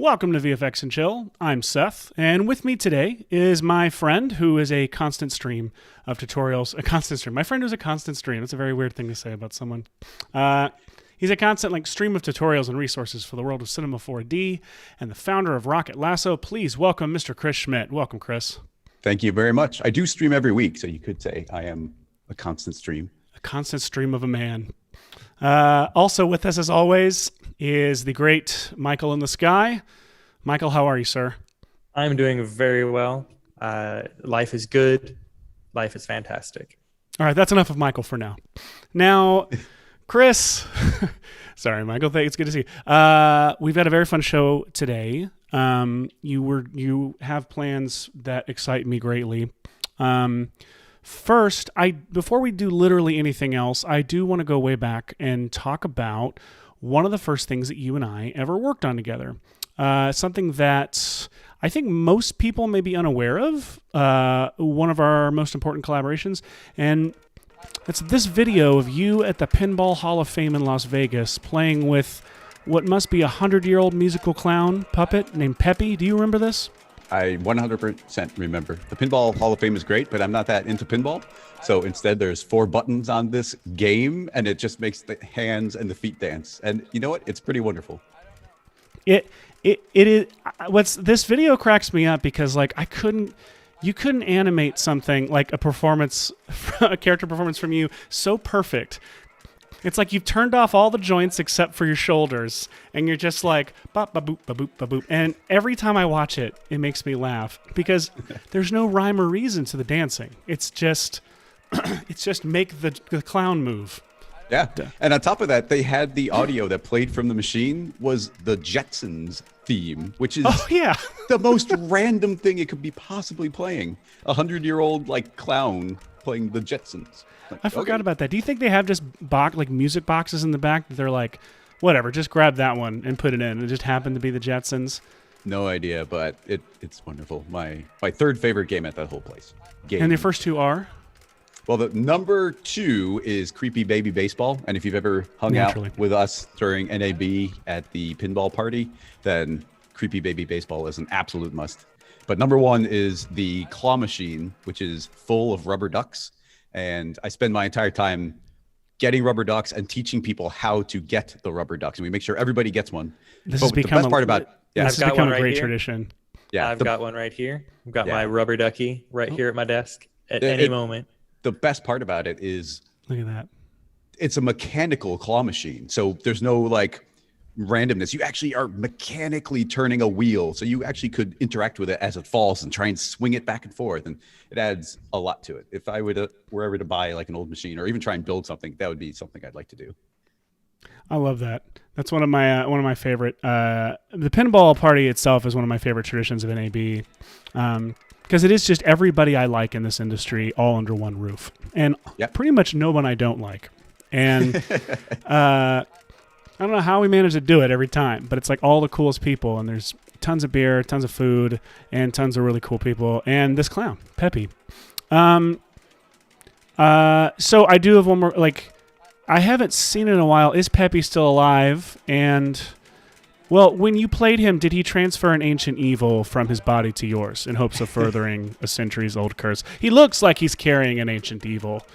Welcome to VFX and Chill. I'm Seth, and with me today is my friend who is a constant stream of tutorials. A constant stream. My friend who's a constant stream. That's a very weird thing to say about someone. He's a constant stream of tutorials and resources for the world of Cinema 4D, and the founder of Rocket Lasso. Please welcome Mr. Chris Schmidt. Welcome, Chris. Thank you very much. I do stream every week, so you could say I am a constant stream. A constant stream of a man. Also with us, as always, is the great Michael in the sky. Michael, how are you, sir? I'm doing very well. Life is good. Life is fantastic. All right, that's enough of Michael for now. Now, Chris, sorry, Michael, it's good to see you. We've got a very fun show today. You have plans that excite me greatly. First, before we do literally anything else, I do want to go way back and talk about one of the first things that you and I ever worked on together. Something that I think most people may be unaware of, one of our most important collaborations, and it's this video of you at the Pinball Hall of Fame in Las Vegas playing with what must be a 100-year-old musical clown puppet named Peppy. Do you remember this? I 100% remember. The Pinball Hall of Fame is great, but I'm not that into pinball. So instead, there's 4 buttons on this game, and it just makes the hands and the feet dance. And you know what? It's pretty wonderful. It is. This video cracks me up because you couldn't animate something like a character performance from you so perfect. It's like you've turned off all the joints except for your shoulders, and you're just like, bop, ba boop, ba boop, ba boop. And every time I watch it, it makes me laugh because there's no rhyme or reason to the dancing. It's just make the clown move. Yeah. And on top of that, they had the audio that played from the machine was the Jetsons theme, which is the most random thing it could be possibly playing. A 100-year-old clown playing the Jetsons. I forgot about that. Do you think they have just music boxes in the back that they're like, whatever, just grab that one and put it in? It just happened to be the Jetsons. No idea, but it's wonderful. My third favorite game at that whole place. And the first two are? Well, the number 2 is Creepy Baby Baseball. And if you've ever hung out with us during NAB at the pinball party, then Creepy Baby Baseball is an absolute must. But number 1 is the claw machine, which is full of rubber ducks. And I spend my entire time getting rubber ducks and teaching people how to get the rubber ducks. And we make sure everybody gets one. This has become a great tradition. Yeah, I've got one right here. I've got my rubber ducky right here at my desk at any moment. The best part about it is, look at that. It's a mechanical claw machine. So there's no randomness. You actually are mechanically turning a wheel. So you actually could interact with it as it falls and try and swing it back and forth. And it adds a lot to it. If I were ever to buy an old machine or even try and build something, that would be something I'd like to do. I love that. That's one of my favorite. The pinball party itself is one of my favorite traditions of NAB. Because it is just everybody I like in this industry all under one roof. And pretty much no one I don't like. And I don't know how we manage to do it every time, but it's like all the coolest people, and there's tons of beer, tons of food, and tons of really cool people, and this clown, Peppy. So I do have one more, I haven't seen it in a while. Is Peppy still alive? And, well, when you played him, did he transfer an ancient evil from his body to yours in hopes of furthering a centuries-old curse? He looks like he's carrying an ancient evil.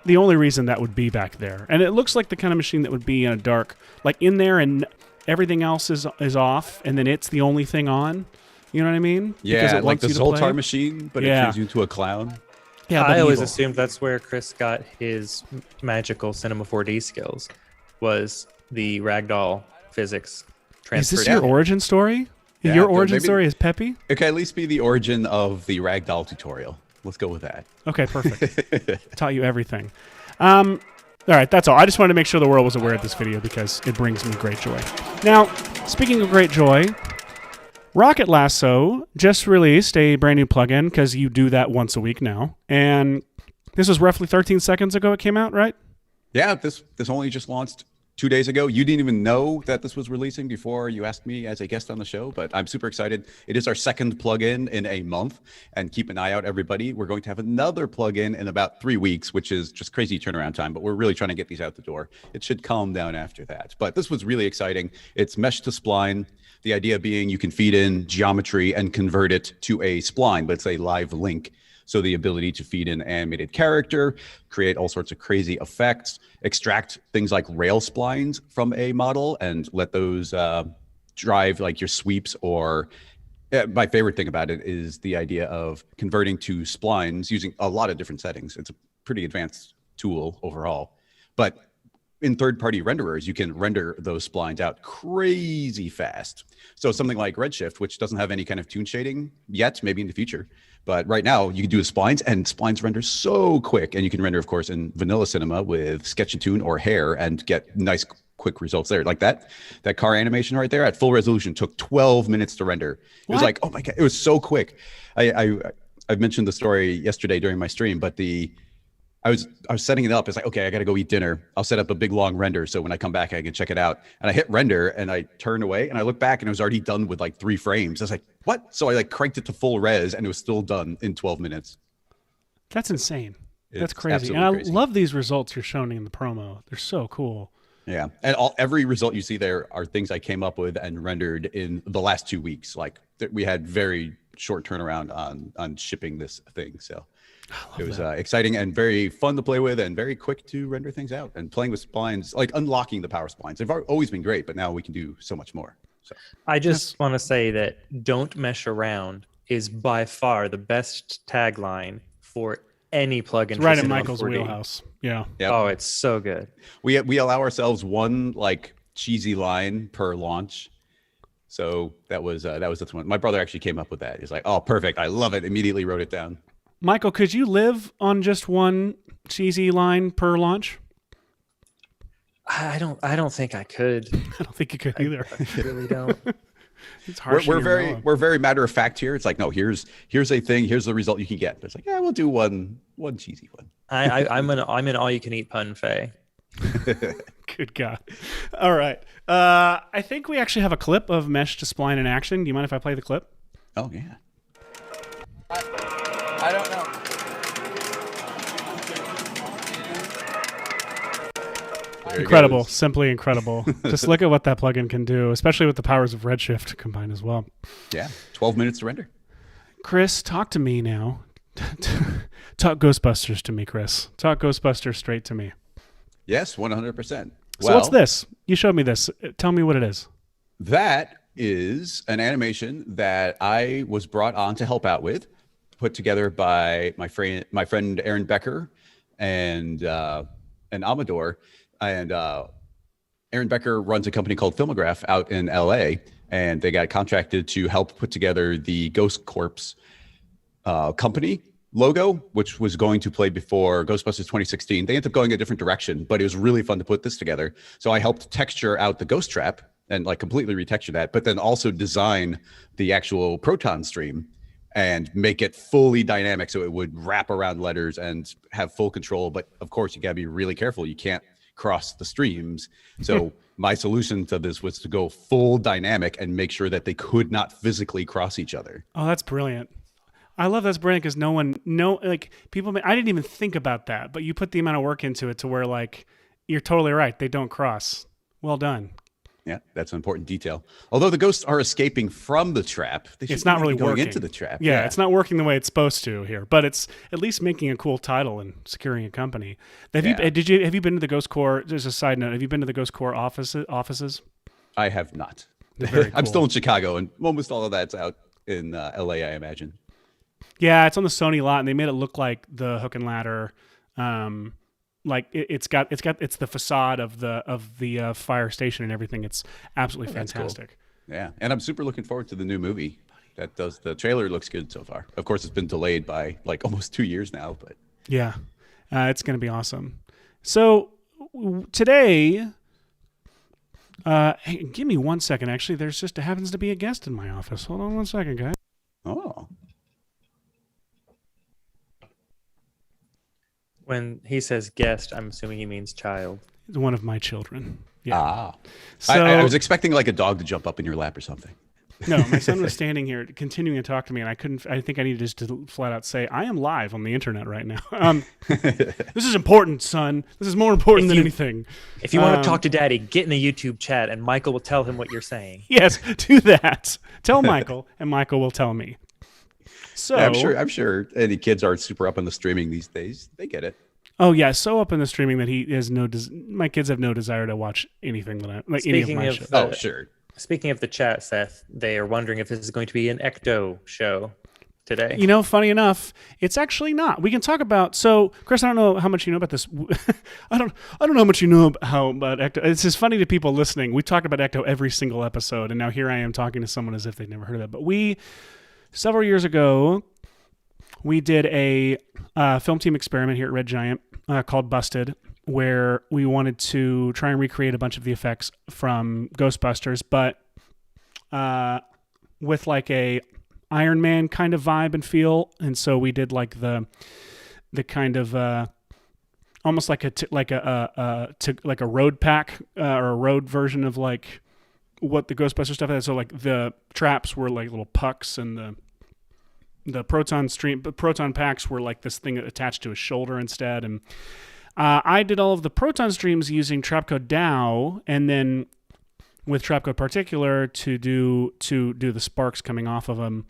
The only reason that would be back there. And it looks like the kind of machine that would be in a dark, in there and everything else is off, and then it's the only thing on. You know what I mean? Yeah, like the Zoltar machine, but it turns you into a clown. Yeah, I always assumed that's where Chris got his magical Cinema 4D skills, was the ragdoll physics transfer. Is this your origin story? Yeah, your origin story is Peppy? It can at least be the origin of the ragdoll tutorial. Let's go with that. Okay, perfect. Taught you everything. All right, that's all. I just wanted to make sure the world was aware of this video because it brings me great joy. Now, speaking of great joy, Rocket Lasso just released a brand new plugin because you do that once a week now. And this was roughly 13 seconds ago it came out, right? Yeah, this only just launched 2 days ago. You didn't even know that this was releasing before you asked me as a guest on the show, but I'm super excited. It is our second plugin in a month, and keep an eye out, everybody. We're going to have another plugin in about 3 weeks, which is just crazy turnaround time, but we're really trying to get these out the door. It should calm down after that. But this was really exciting. It's mesh to spline. The idea being you can feed in geometry and convert it to a spline, but it's a live link. So the ability to feed in animated character, create all sorts of crazy effects, extract things like rail splines from a model and let those drive like your sweeps. Or my favorite thing about it is the idea of converting to splines using a lot of different settings. It's a pretty advanced tool overall. But in third-party renderers, you can render those splines out crazy fast. So something like Redshift, which doesn't have any kind of tune shading yet, maybe in the future, but right now you can do splines, and splines render so quick. And you can render, of course, in vanilla cinema with Sketch and Tune or Hair and get nice, quick results there. Like that car animation right there at full resolution took 12 minutes to render. It was like, oh my God, it was so quick. I've mentioned the story yesterday during my stream, but I was setting it up. It's like, okay, I got to go eat dinner. I'll set up a big long render so when I come back, I can check it out. And I hit render and I turned away and I looked back and it was already done with like 3 frames. I was like, what? So I like cranked it to full res and it was still done in 12 minutes. That's insane. That's crazy. And I love these results you're showing in the promo. They're so cool. Yeah. And every result you see there are things I came up with and rendered in the last 2 weeks. Like we had very short turnaround on shipping this thing. So it was exciting and very fun to play with and very quick to render things out. And playing with splines, like unlocking the power splines, they've always been great, but now we can do so much more. So I just want to say that "Don't mesh around" is by far the best tagline for any plugin. It's right in Michael's wheelhouse. Yeah. Yep. Oh, it's so good. We allow ourselves one like cheesy line per launch. So that was the one. My brother actually came up with that. He's like, "Oh, perfect! I love it." Immediately wrote it down. Michael, could you live on just one cheesy line per launch? I don't think I could. I don't think you could either. I really don't. It's harsh. We're very matter of fact here. It's like, no, here's a thing. Here's the result you can get. But it's like, yeah, we'll do one cheesy one. I'm an all you can eat pun fay. Good God. All right. I think we actually have a clip of mesh to spline in action. Do you mind if I play the clip? Oh yeah. I don't know. Incredible. Simply incredible. Just look at what that plugin can do, especially with the powers of Redshift combined as well. Yeah. 12 minutes to render. Chris, talk to me now. Talk Ghostbusters to me, Chris. Talk Ghostbusters straight to me. Yes, 100%. So what's this? You showed me this. Tell me what it is. That is an animation that I was brought on to help out with, put together by my friend Aaron Becker and Amador. And Aaron Becker runs a company called Filmograph out in LA, and they got contracted to help put together the Ghost Corps company logo, which was going to play before Ghostbusters 2016. They ended up going a different direction, but it was really fun to put this together. So I helped texture out the Ghost Trap and like completely retexture that, but then also design the actual Proton stream and make it fully dynamic so it would wrap around letters and have full control. But of course, you got to be really careful. You can't cross the streams. So my solution to this was to go full dynamic and make sure that they could not physically cross each other. Oh, that's brilliant. I love that's brilliant because I didn't even think about that, but you put the amount of work into it to where like, you're totally right. They don't cross. Well done. Yeah, that's an important detail. Although the ghosts are escaping from the trap, it's not really going working into the trap. Yeah, it's not working the way it's supposed to here, but it's at least making a cool title and securing a company. Have you been to the Ghost Corps? Just a side note, have you been to the Ghost Corps offices? I have not. Very cool. I'm still in Chicago, and almost all of that's out in LA, I imagine. Yeah, it's on the Sony lot, and they made it look like the Hook and Ladder. Like it's the facade of the fire station and everything. It's absolutely fantastic. Cool. Yeah, and I'm super looking forward to the new movie. The trailer looks good so far. Of course, it's been delayed by like almost 2 years now, but yeah, it's going to be awesome. So today, hey, give me 1 second. Actually, there's just happens to be a guest in my office. Hold on 1 second, guys. Oh. When he says guest, I'm assuming he means child. It's one of my children. Ah. So I was expecting like a dog to jump up in your lap or something. No, my son was standing here continuing to talk to me, and I think I needed just to flat out say, I am live on the internet right now. This is important, son. This is more important than anything. If you want to talk to Daddy, get in the YouTube chat, and Michael will tell him what you're saying. Yes, do that. Tell Michael, and Michael will tell me. So yeah, I'm sure any kids are super up on the streaming these days. They get it. Oh yeah, so up in the streaming that he has my kids have no desire to watch anything that I like. Speaking any of my shows. Oh sure. Speaking of the chat, Seth, they are wondering if this is going to be an ecto show today. You know, funny enough, it's actually not. We can talk about. So, Chris, I don't know how much you know about this. I don't know how much you know about ecto. It's just funny to people listening. We talk about ecto every single episode, and now here I am talking to someone as if they've never heard of it. But several years ago, we did a film team experiment here at Red Giant called Busted, where we wanted to try and recreate a bunch of the effects from Ghostbusters, but with like a Iron Man kind of vibe and feel. And so we did like the kind of almost like a road pack or a road version of like what the Ghostbusters stuff had. So like the traps were like little pucks, and the proton packs were like this thing attached to his shoulder instead. And I did all of the proton streams using Trapcode DAO, and then with Trapcode Particular to do the sparks coming off of them.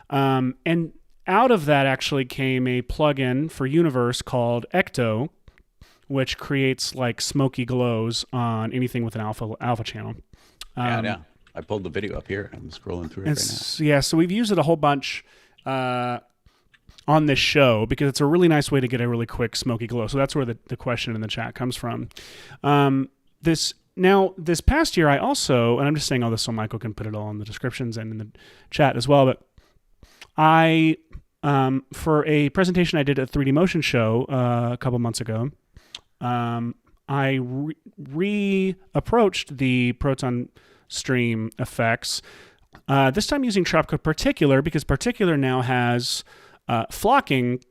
And out of that actually came a plugin for Universe called Ecto, which creates like smoky glows on anything with an alpha channel. Yeah. I pulled the video up here. I'm scrolling through it right now. Yeah, so we've used it a whole bunch on this show because it's a really nice way to get a really quick smoky glow. So that's where the question in the chat comes from. This past year I also, and I'm just saying all this so Michael can put it all in the descriptions and in the chat as well, but I, for a presentation I did at 3D Motion Show a couple months ago, I re-approached the Proton stream effects, this time using Trapcode Particular, because Particular now has flocking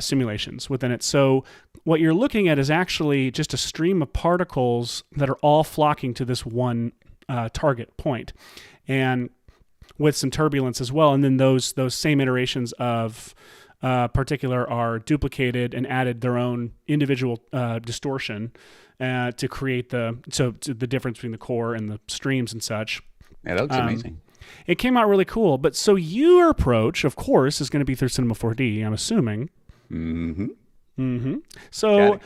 simulations within it. So what you're looking at is actually just a stream of particles that are all flocking to this one target point, and with some turbulence as well. And then those same iterations of Particular are duplicated and added their own individual distortion to create the difference between the core and the streams and such. Yeah, that looks amazing. It came out really cool. But so your approach, of course, is going to be through Cinema 4D, I'm assuming. Mm-hmm. Mm-hmm. So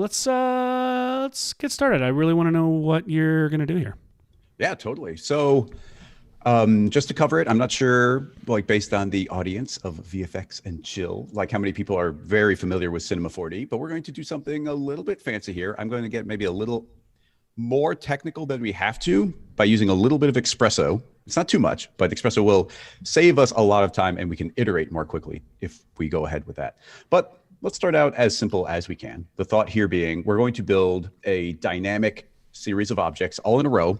let's get started. I really want to know what you're going to do here. Yeah, totally. So just to cover it, I'm not sure, like based on the audience of VFX and chill, like how many people are very familiar with Cinema 4D, but we're going to do something a little bit fancy here. I'm going to get maybe a little more technical than we have to by using a little bit of Xpresso. It's not too much, but Xpresso will save us a lot of time and we can iterate more quickly if we go ahead with that. But let's start out as simple as we can. The thought here being we're going to build a dynamic series of objects all in a row,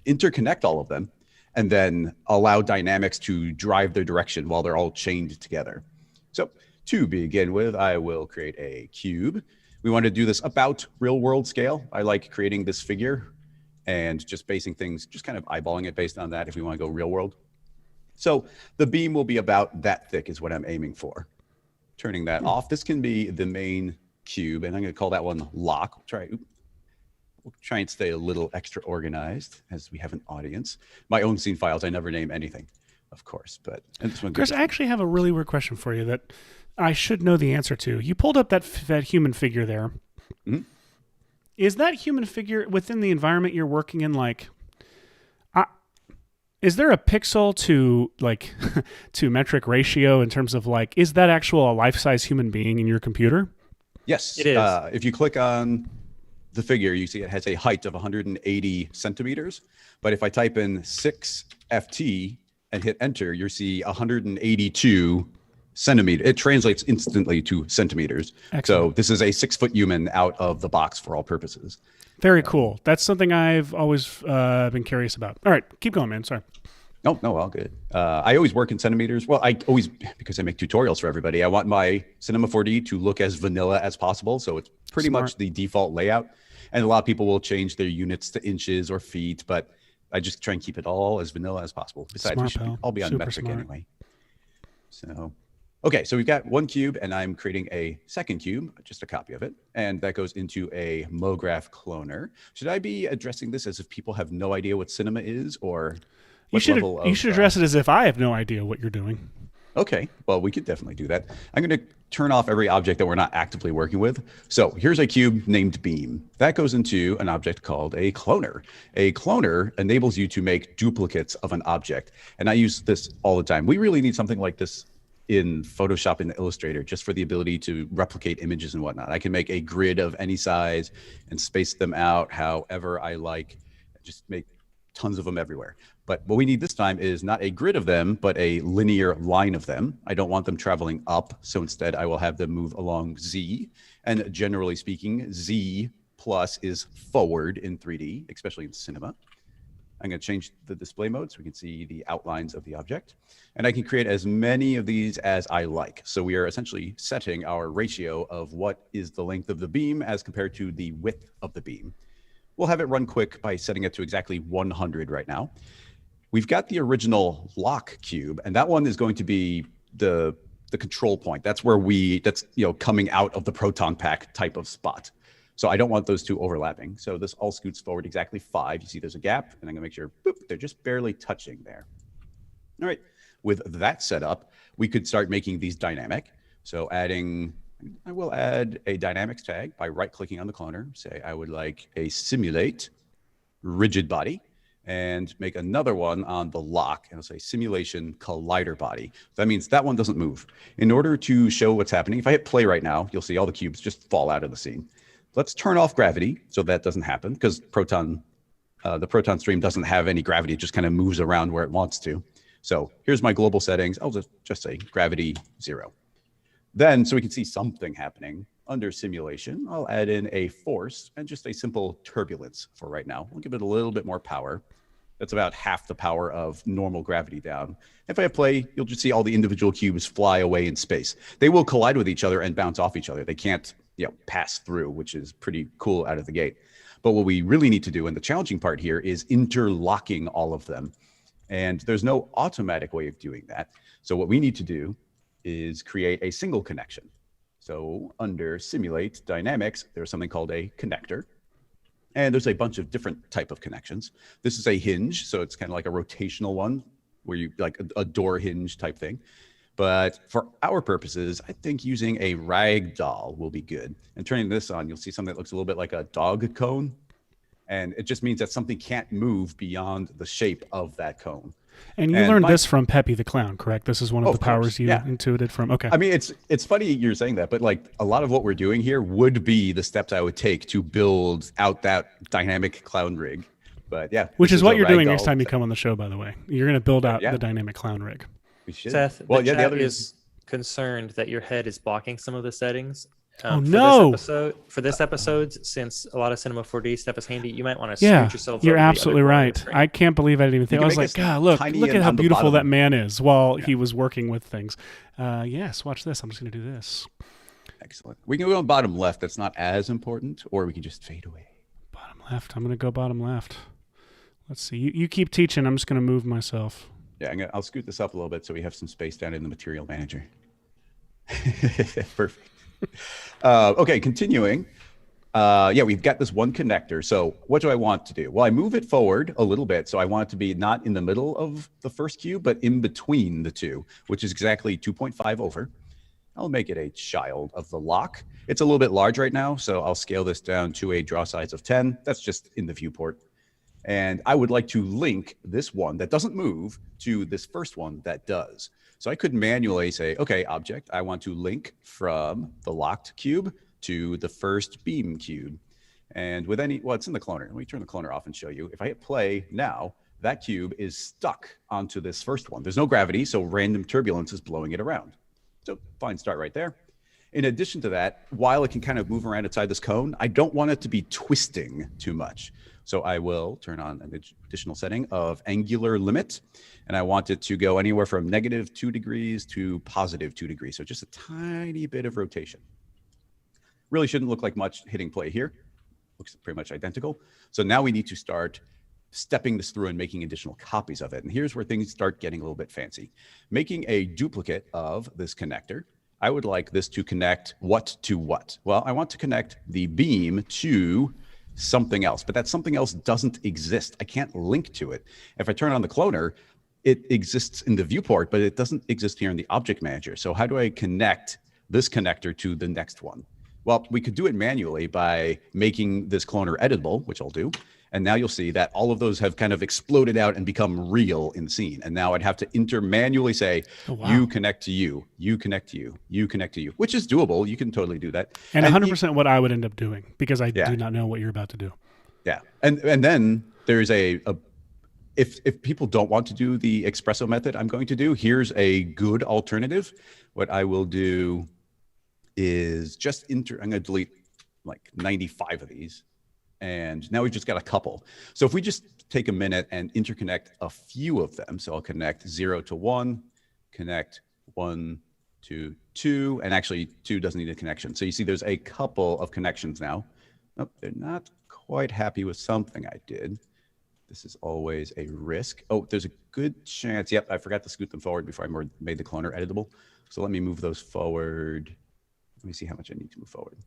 interconnect all of them, and then allow dynamics to drive their direction while they're all chained together. So to begin with, I will create a cube. We want to do this about real world scale. I like creating this figure and just basing things, just kind of eyeballing it based on that if we want to go real world. So the beam will be about that thick is what I'm aiming for. Turning that off, this can be the main cube, and I'm going to call that one lock. We'll try and stay a little extra organized as we have an audience. My own scene files, I never name anything, of course. But this one, Chris, I actually have a really weird question for you that I should know the answer to. You pulled up that human figure there. Mm-hmm. Is that human figure within the environment you're working in? Like, is there a pixel to like to metric ratio in terms of like, is that actual a life-size human being in your computer? Yes, it is. If you click on the figure, you see it has a height of 180 centimeters. But if I type in 6FT and hit enter, you see 182 centimeters. It translates instantly to centimeters. Excellent. So this is a 6-foot human out of the box for all purposes. Very cool. That's something I've always been curious about. All right, keep going, man. Sorry. Oh, no, all good. I always work in centimeters. Well, because I make tutorials for everybody, I want my Cinema 4D to look as vanilla as possible. So it's pretty much the default layout. And a lot of people will change their units to inches or feet, but I just try and keep it all as vanilla as possible. Besides, we should all be on metric anyway. So, okay, so we've got one cube, and I'm creating a second cube, just a copy of it, and that goes into a MoGraph cloner. Should I be addressing this as if people have no idea what cinema is, or you should address it as if I have no idea what you're doing. Okay, well, we could definitely do that. I'm going to turn off every object that we're not actively working with. So here's a cube named beam. That goes into an object called a cloner. A cloner enables you to make duplicates of an object. And I use this all the time. We really need something like this in Photoshop and Illustrator, just for the ability to replicate images and whatnot. I can make a grid of any size and space them out however I like, just make tons of them everywhere. But what we need this time is not a grid of them, but a linear line of them. I don't want them traveling up, so instead I will have them move along Z. And generally speaking, Z plus is forward in 3D, especially in cinema. I'm going to change the display mode so we can see the outlines of the object. And I can create as many of these as I like. So we are essentially setting our ratio of what is the length of the beam as compared to the width of the beam. We'll have it run quick by setting it to exactly 100 right now. We've got the original lock cube, and that one is going to be the control point. That's where that's coming out of the proton pack type of spot. So I don't want those two overlapping. So this all scoots forward exactly 5. You see there's a gap, and I'm gonna make sure they're just barely touching there. All right, with that set up, we could start making these dynamic. So I will add a dynamics tag by right-clicking on the cloner. Say I would like a simulate rigid body, and make another one on the lock, and I'll say simulation collider body. That means that one doesn't move. In order to show what's happening, if I hit play right now, you'll see all the cubes just fall out of the scene. Let's turn off gravity so that doesn't happen, because the Proton stream doesn't have any gravity. It just kind of moves around where it wants to. So here's my global settings. I'll just say gravity 0. Then, so we can see something happening, under simulation, I'll add in a force and just a simple turbulence for right now. We'll give it a little bit more power. That's about half the power of normal gravity down. If I hit play, you'll just see all the individual cubes fly away in space. They will collide with each other and bounce off each other. They can't pass through, which is pretty cool out of the gate. But what we really need to do, and the challenging part here, is interlocking all of them. And there's no automatic way of doing that. So what we need to do is create a single connection. So under simulate dynamics, there's something called a connector. And there's a bunch of different type of connections. This is a hinge, so it's kind of like a rotational one where you like a door hinge type thing. But for our purposes, I think using a rag doll will be good. And turning this on, you'll see something that looks a little bit like a dog cone. And it just means that something can't move beyond the shape of that cone. And you learned this from Peppy the Clown, correct? This is one of the powers you intuited from. Okay. I mean, it's funny you're saying that, but like a lot of what we're doing here would be the steps I would take to build out that dynamic clown rig. But yeah. Which is what you're doing next time you come on the show, by the way. You're going to build out the dynamic clown rig. We should. Seth, well, the chat is concerned that your head is blocking some of the settings. Oh, no. For this episode, since a lot of Cinema 4D stuff is handy, you might want to scoot yourself over. You're absolutely right. I can't believe I didn't even think. I was like, God, look at how beautiful that man is while he was working with things. Yes, watch this. I'm just going to do this. Excellent. We can go on bottom left. That's not as important, or we can just fade away. Bottom left. I'm going to go bottom left. Let's see. You keep teaching. I'm just going to move myself. Yeah, I'll scoot this up a little bit so we have some space down in the material manager. Perfect. Okay, continuing. We've got this one connector. So what do I want to do? Well, I move it forward a little bit. So I want it to be not in the middle of the first cube, but in between the two, which is exactly 2.5 over. I'll make it a child of the lock. It's a little bit large right now, so I'll scale this down to a draw size of 10. That's just in the viewport. And I would like to link this one that doesn't move to this first one that does. So I could manually say, okay, object, I want to link from the locked cube to the first beam cube. And with it's in the cloner. Let me turn the cloner off and show you. If I hit play now, that cube is stuck onto this first one. There's no gravity, so random turbulence is blowing it around. So fine start right there. In addition to that, while it can kind of move around inside this cone, I don't want it to be twisting too much. So I will turn on an additional setting of angular limit, and I want it to go anywhere from -2 degrees to +2 degrees. So just a tiny bit of rotation. Really shouldn't look like much hitting play here. Looks pretty much identical. So now we need to start stepping this through and making additional copies of it. And here's where things start getting a little bit fancy. Making a duplicate of this connector. I would like this to connect what to what? Well, I want to connect the beam to something else, but that something else doesn't exist. I can't link to it. If I turn on the cloner, it exists in the viewport, but it doesn't exist here in the object manager. So how do I connect this connector to the next one? Well, we could do it manually by making this cloner editable, which I'll do. And now you'll see that all of those have kind of exploded out and become real in scene. And now I'd have to manually say, you connect to you, you connect to you, you connect to you, which is doable. You can totally do that. And 100% what I would end up doing, because I do not know what you're about to do. Yeah. And then there's if people don't want to do the Xpresso method I'm going to do, here's a good alternative. What I will do is just I'm going to delete like 95 of these. And now we've just got a couple. So if we just take a minute and interconnect a few of them. So I'll connect 0 to 1, connect 1 to 2, and actually 2 doesn't need a connection. So you see there's a couple of connections now. Oh, they're not quite happy with something I did. This is always a risk. Oh, there's a good chance. Yep, I forgot to scoot them forward before I made the cloner editable. So let me move those forward. Let me see how much I need to move forward.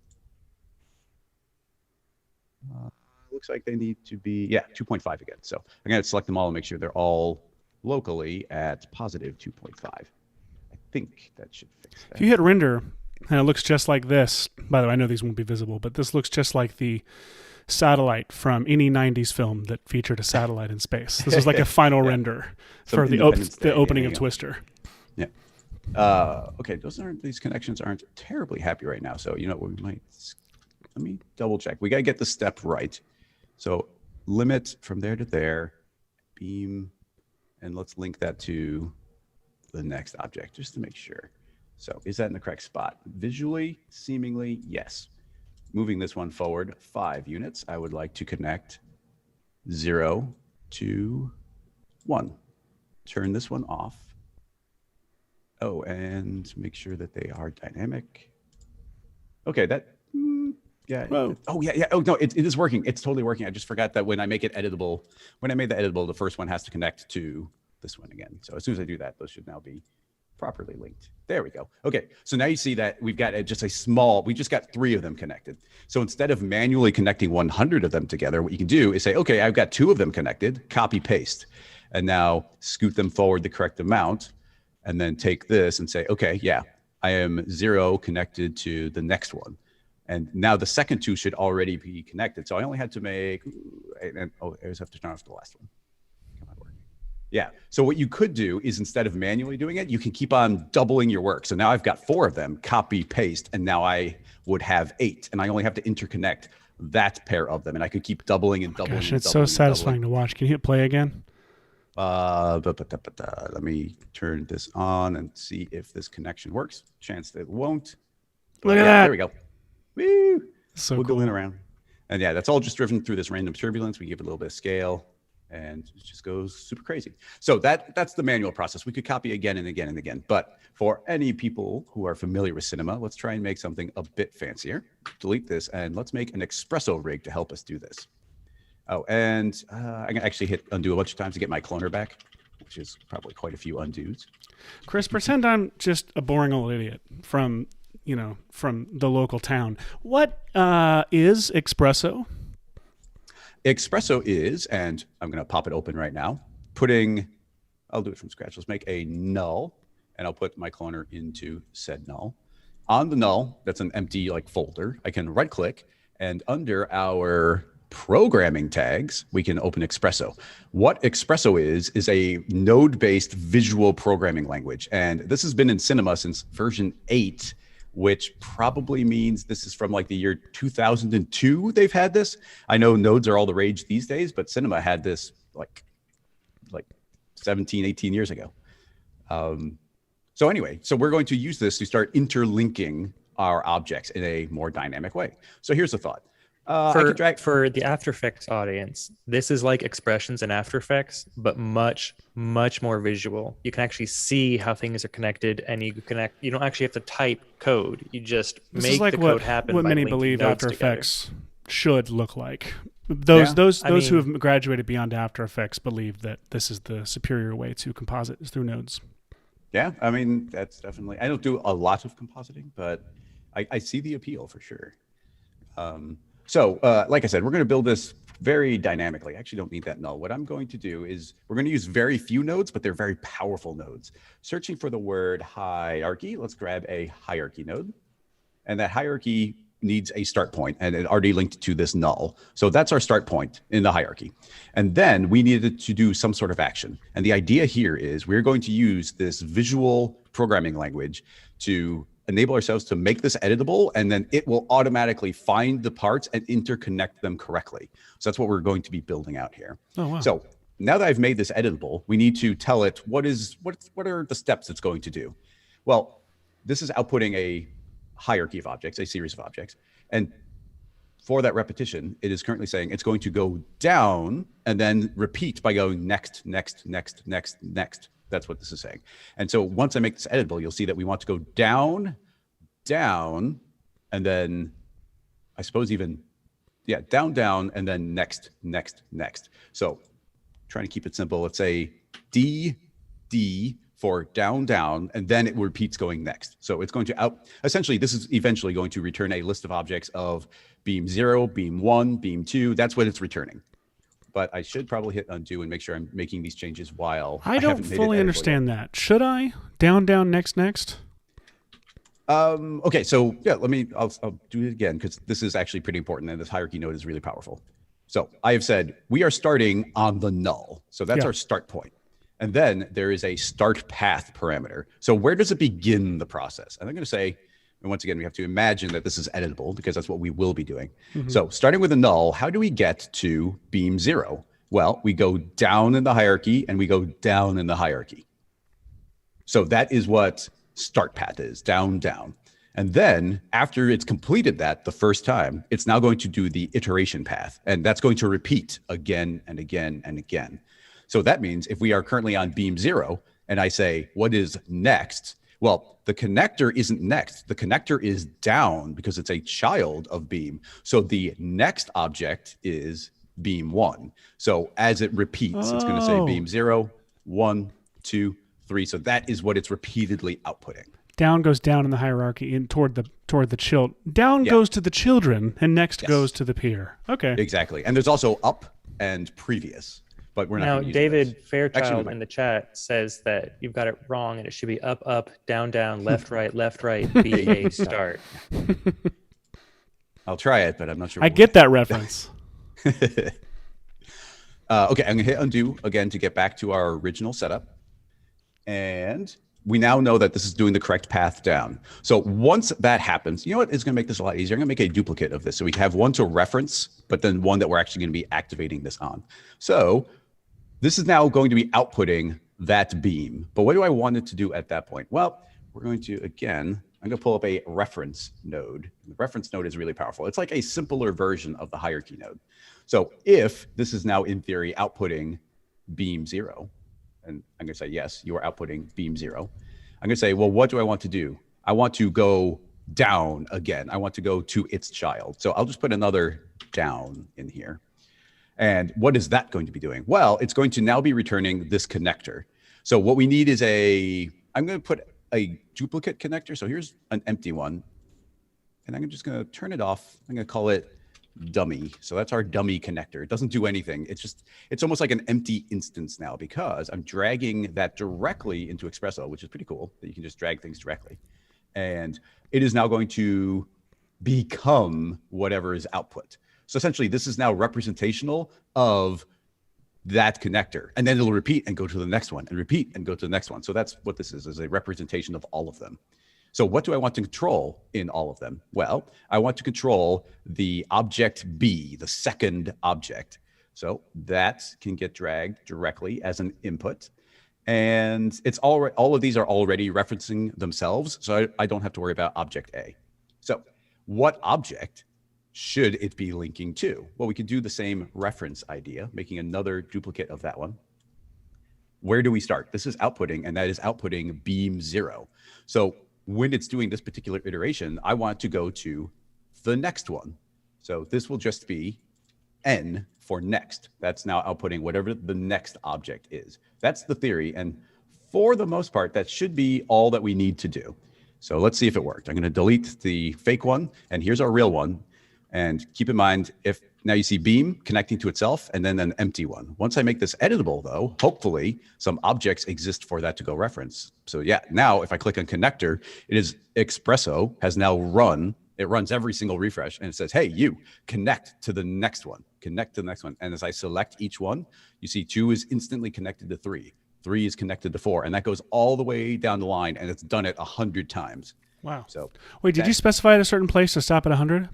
Looks like they need to be, 2.5 again. So I'm going to select them all and make sure they're all locally at positive 2.5. I think that should fix that. If you hit render, and it looks just like this. By the way, I know these won't be visible, but this looks just like the satellite from any 90s film that featured a satellite in space. This is like a final render for the opening of Twister. Yeah. Okay, these connections aren't terribly happy right now. So you know what we might... Let me double check. We got to get the step right. So limit from there to there, beam, and let's link that to the next object just to make sure. So is that in the correct spot? Visually, seemingly, yes. Moving this one forward 5 units, I would like to connect 0 to 1. Turn this one off. Oh, and make sure that they are dynamic. Okay, that... Yeah. Whoa. Oh, yeah. Oh, no, it is working. It's totally working. I just forgot that when I make it editable, when I made the editable, the first one has to connect to this one again. So as soon as I do that, those should now be properly linked. There we go. Okay. So now you see that we've got just we just got 3 of them connected. So instead of manually connecting 100 of them together, what you can do is say, okay, I've got 2 of them connected, copy, paste, and now scoot them forward the correct amount, and then take this and say, okay, yeah, I am 0 connected to the next one. And now the second 2 should already be connected. So I only had to make, I just have to turn off the last one. Come on, work. Yeah. So what you could do is instead of manually doing it, you can keep on doubling your work. So now I've got 4 of them, copy, paste, and now I would have 8. And I only have to interconnect that pair of them. And I could keep doubling and doubling. Gosh, it's so satisfying to watch. Can you hit play again? Let me turn this on and see if this connection works. Chance that it won't. Look at that. There we go. Woo! So wiggling around. And yeah, that's all just driven through this random turbulence. We give it a little bit of scale and it just goes super crazy. So that's the manual process. We could copy again and again and again. But for any people who are familiar with cinema, let's try and make something a bit fancier. Delete this and let's make an Xpresso rig to help us do this. Oh, and I can actually hit undo a bunch of times to get my cloner back, which is probably quite a few undos. Chris, pretend I'm just a boring old idiot from the local town. What is Xpresso? Xpresso is, and I'm going to pop it open right now, I'll do it from scratch. Let's make a null, and I'll put my cloner into said null. On the null, that's an empty folder, I can right click, and under our programming tags, we can open Xpresso. What Xpresso is a node-based visual programming language. And this has been in Cinema since version 8, which probably means this is from the year 2002 they've had this. I know nodes are all the rage these days, but Cinema had this like 17, 18 years ago. So anyway, so we're going to use this to start interlinking our objects in a more dynamic way. So here's the thought. For the After Effects audience, this is like expressions in After Effects, but much, much more visual. You can actually see how things are connected, and you don't actually have to type code. You just make the code happen. What by many linking believe nodes After together. Effects should look like. Those who have graduated beyond After Effects believe that this is the superior way to composite is through nodes. Yeah, I mean, that's definitely, I don't do a lot of compositing, but I see the appeal for sure. So like I said, we're going to build this very dynamically. I actually don't need that null. What I'm going to do is we're going to use very few nodes, but they're very powerful nodes. Searching for the word hierarchy, let's grab a hierarchy node. And that hierarchy needs a start point, and it already linked to this null. So that's our start point in the hierarchy. And then we needed to do some sort of action. And the idea here is we're going to use this visual programming language to enable ourselves to make this editable, and then it will automatically find the parts and interconnect them correctly. So that's what we're going to be building out here. Oh, wow. So now that I've made this editable, we need to tell it what are the steps it's going to do. Well, this is outputting a hierarchy of objects, a series of objects. And for that repetition, it is currently saying it's going to go down and then repeat by going next, next, next, next, next. That's what this is saying. And so once I make this editable, you'll see that we want to go down, down, and then I suppose even, yeah, down, down, and then next, next, next. So trying to keep it simple, let's say D, D, for down, down, and then it repeats going next. So it's going to essentially, this is eventually going to return a list of objects of beam 0, beam 1, beam 2. That's what it's returning. But I should probably hit undo and make sure I'm making these changes while I don't fully understand that. Should I? Down, down, next, next? Okay, so yeah, I'll do it again because this is actually pretty important and this hierarchy node is really powerful. So I have said we are starting on the null. So that's our start point. And then there is a start path parameter. So where does it begin the process? And I'm going to say, and once again, we have to imagine that this is editable because that's what we will be doing. Mm-hmm. So starting with a null, how do we get to beam 0? Well, we go down in the hierarchy and we go down in the hierarchy. So that is what start path is, down, down. And then after it's completed that the first time, it's now going to do the iteration path. And that's going to repeat again and again and again. So that means if we are currently on beam 0 and I say, what is next? Well, the connector isn't next. The connector is down because it's a child of beam. So the next object is beam 1. So as it repeats, it's going to say beam 0, 1, 2, 3. So that is what it's repeatedly outputting. Down goes down in the hierarchy and toward the child. Down goes to the children and next goes to the peer. Okay. Exactly. And there's also up and previous. But we're not now, David those. Fairchild in the chat says that you've got it wrong and it should be up, up, down, down, left, right, BA, start. I'll try it, but I'm not sure. I get that reference. Okay, I'm going to hit undo again to get back to our original setup. And we now know that this is doing the correct path down. So once that happens, you know what is going to make this a lot easier? I'm going to make a duplicate of this. So we have one to reference, but then one that we're actually going to be activating this on. So this is now going to be outputting that beam. But what do I want it to do at that point? Well, we're going to, again, I'm going to pull up a reference node. The reference node is really powerful. It's like a simpler version of the hierarchy node. So if this is now in theory outputting beam 0, and I'm going to say, yes, you are outputting beam 0. I'm going to say, well, what do I want to do? I want to go down again. I want to go to its child. So I'll just put another down in here. And what is that going to be doing? Well, it's going to now be returning this connector. So what we need is I'm going to put a duplicate connector. So here's an empty one. And I'm just going to turn it off. I'm going to call it dummy. So that's our dummy connector. It doesn't do anything. It's almost like an empty instance now because I'm dragging that directly into Xpresso, which is pretty cool that you can just drag things directly. And it is now going to become whatever is output. So essentially this is now representational of that connector. And then it'll repeat and go to the next one and repeat and go to the next one. So that's what this is a representation of all of them. So what do I want to control in all of them? Well, I want to control the object B, the second object. So that can get dragged directly as an input. And it's all of these are already referencing themselves. So I don't have to worry about object A. So what object should it be linking to? Well, we could do the same reference idea, making another duplicate of that one. Where do we start? This is outputting, and that is outputting beam 0. So when it's doing this particular iteration, I want to go to the next one. So this will just be N for next. That's now outputting whatever the next object is. That's the theory. And for the most part, that should be all that we need to do. So let's see if it worked. I'm going to delete the fake one, and here's our real one. And keep in mind, if now you see beam connecting to itself and then an empty one. Once I make this editable, though, hopefully some objects exist for that to go reference. So yeah, now if I click on connector, it is Xpresso has now run. It runs every single refresh and it says, hey, you connect to the next one, connect to the next one. And as I select each one, you see 2 is instantly connected to 3. 3 is connected to 4, and that goes all the way down the line, and it's done it 100 times. Wow. So wait, did you specify at a certain place to stop at 100?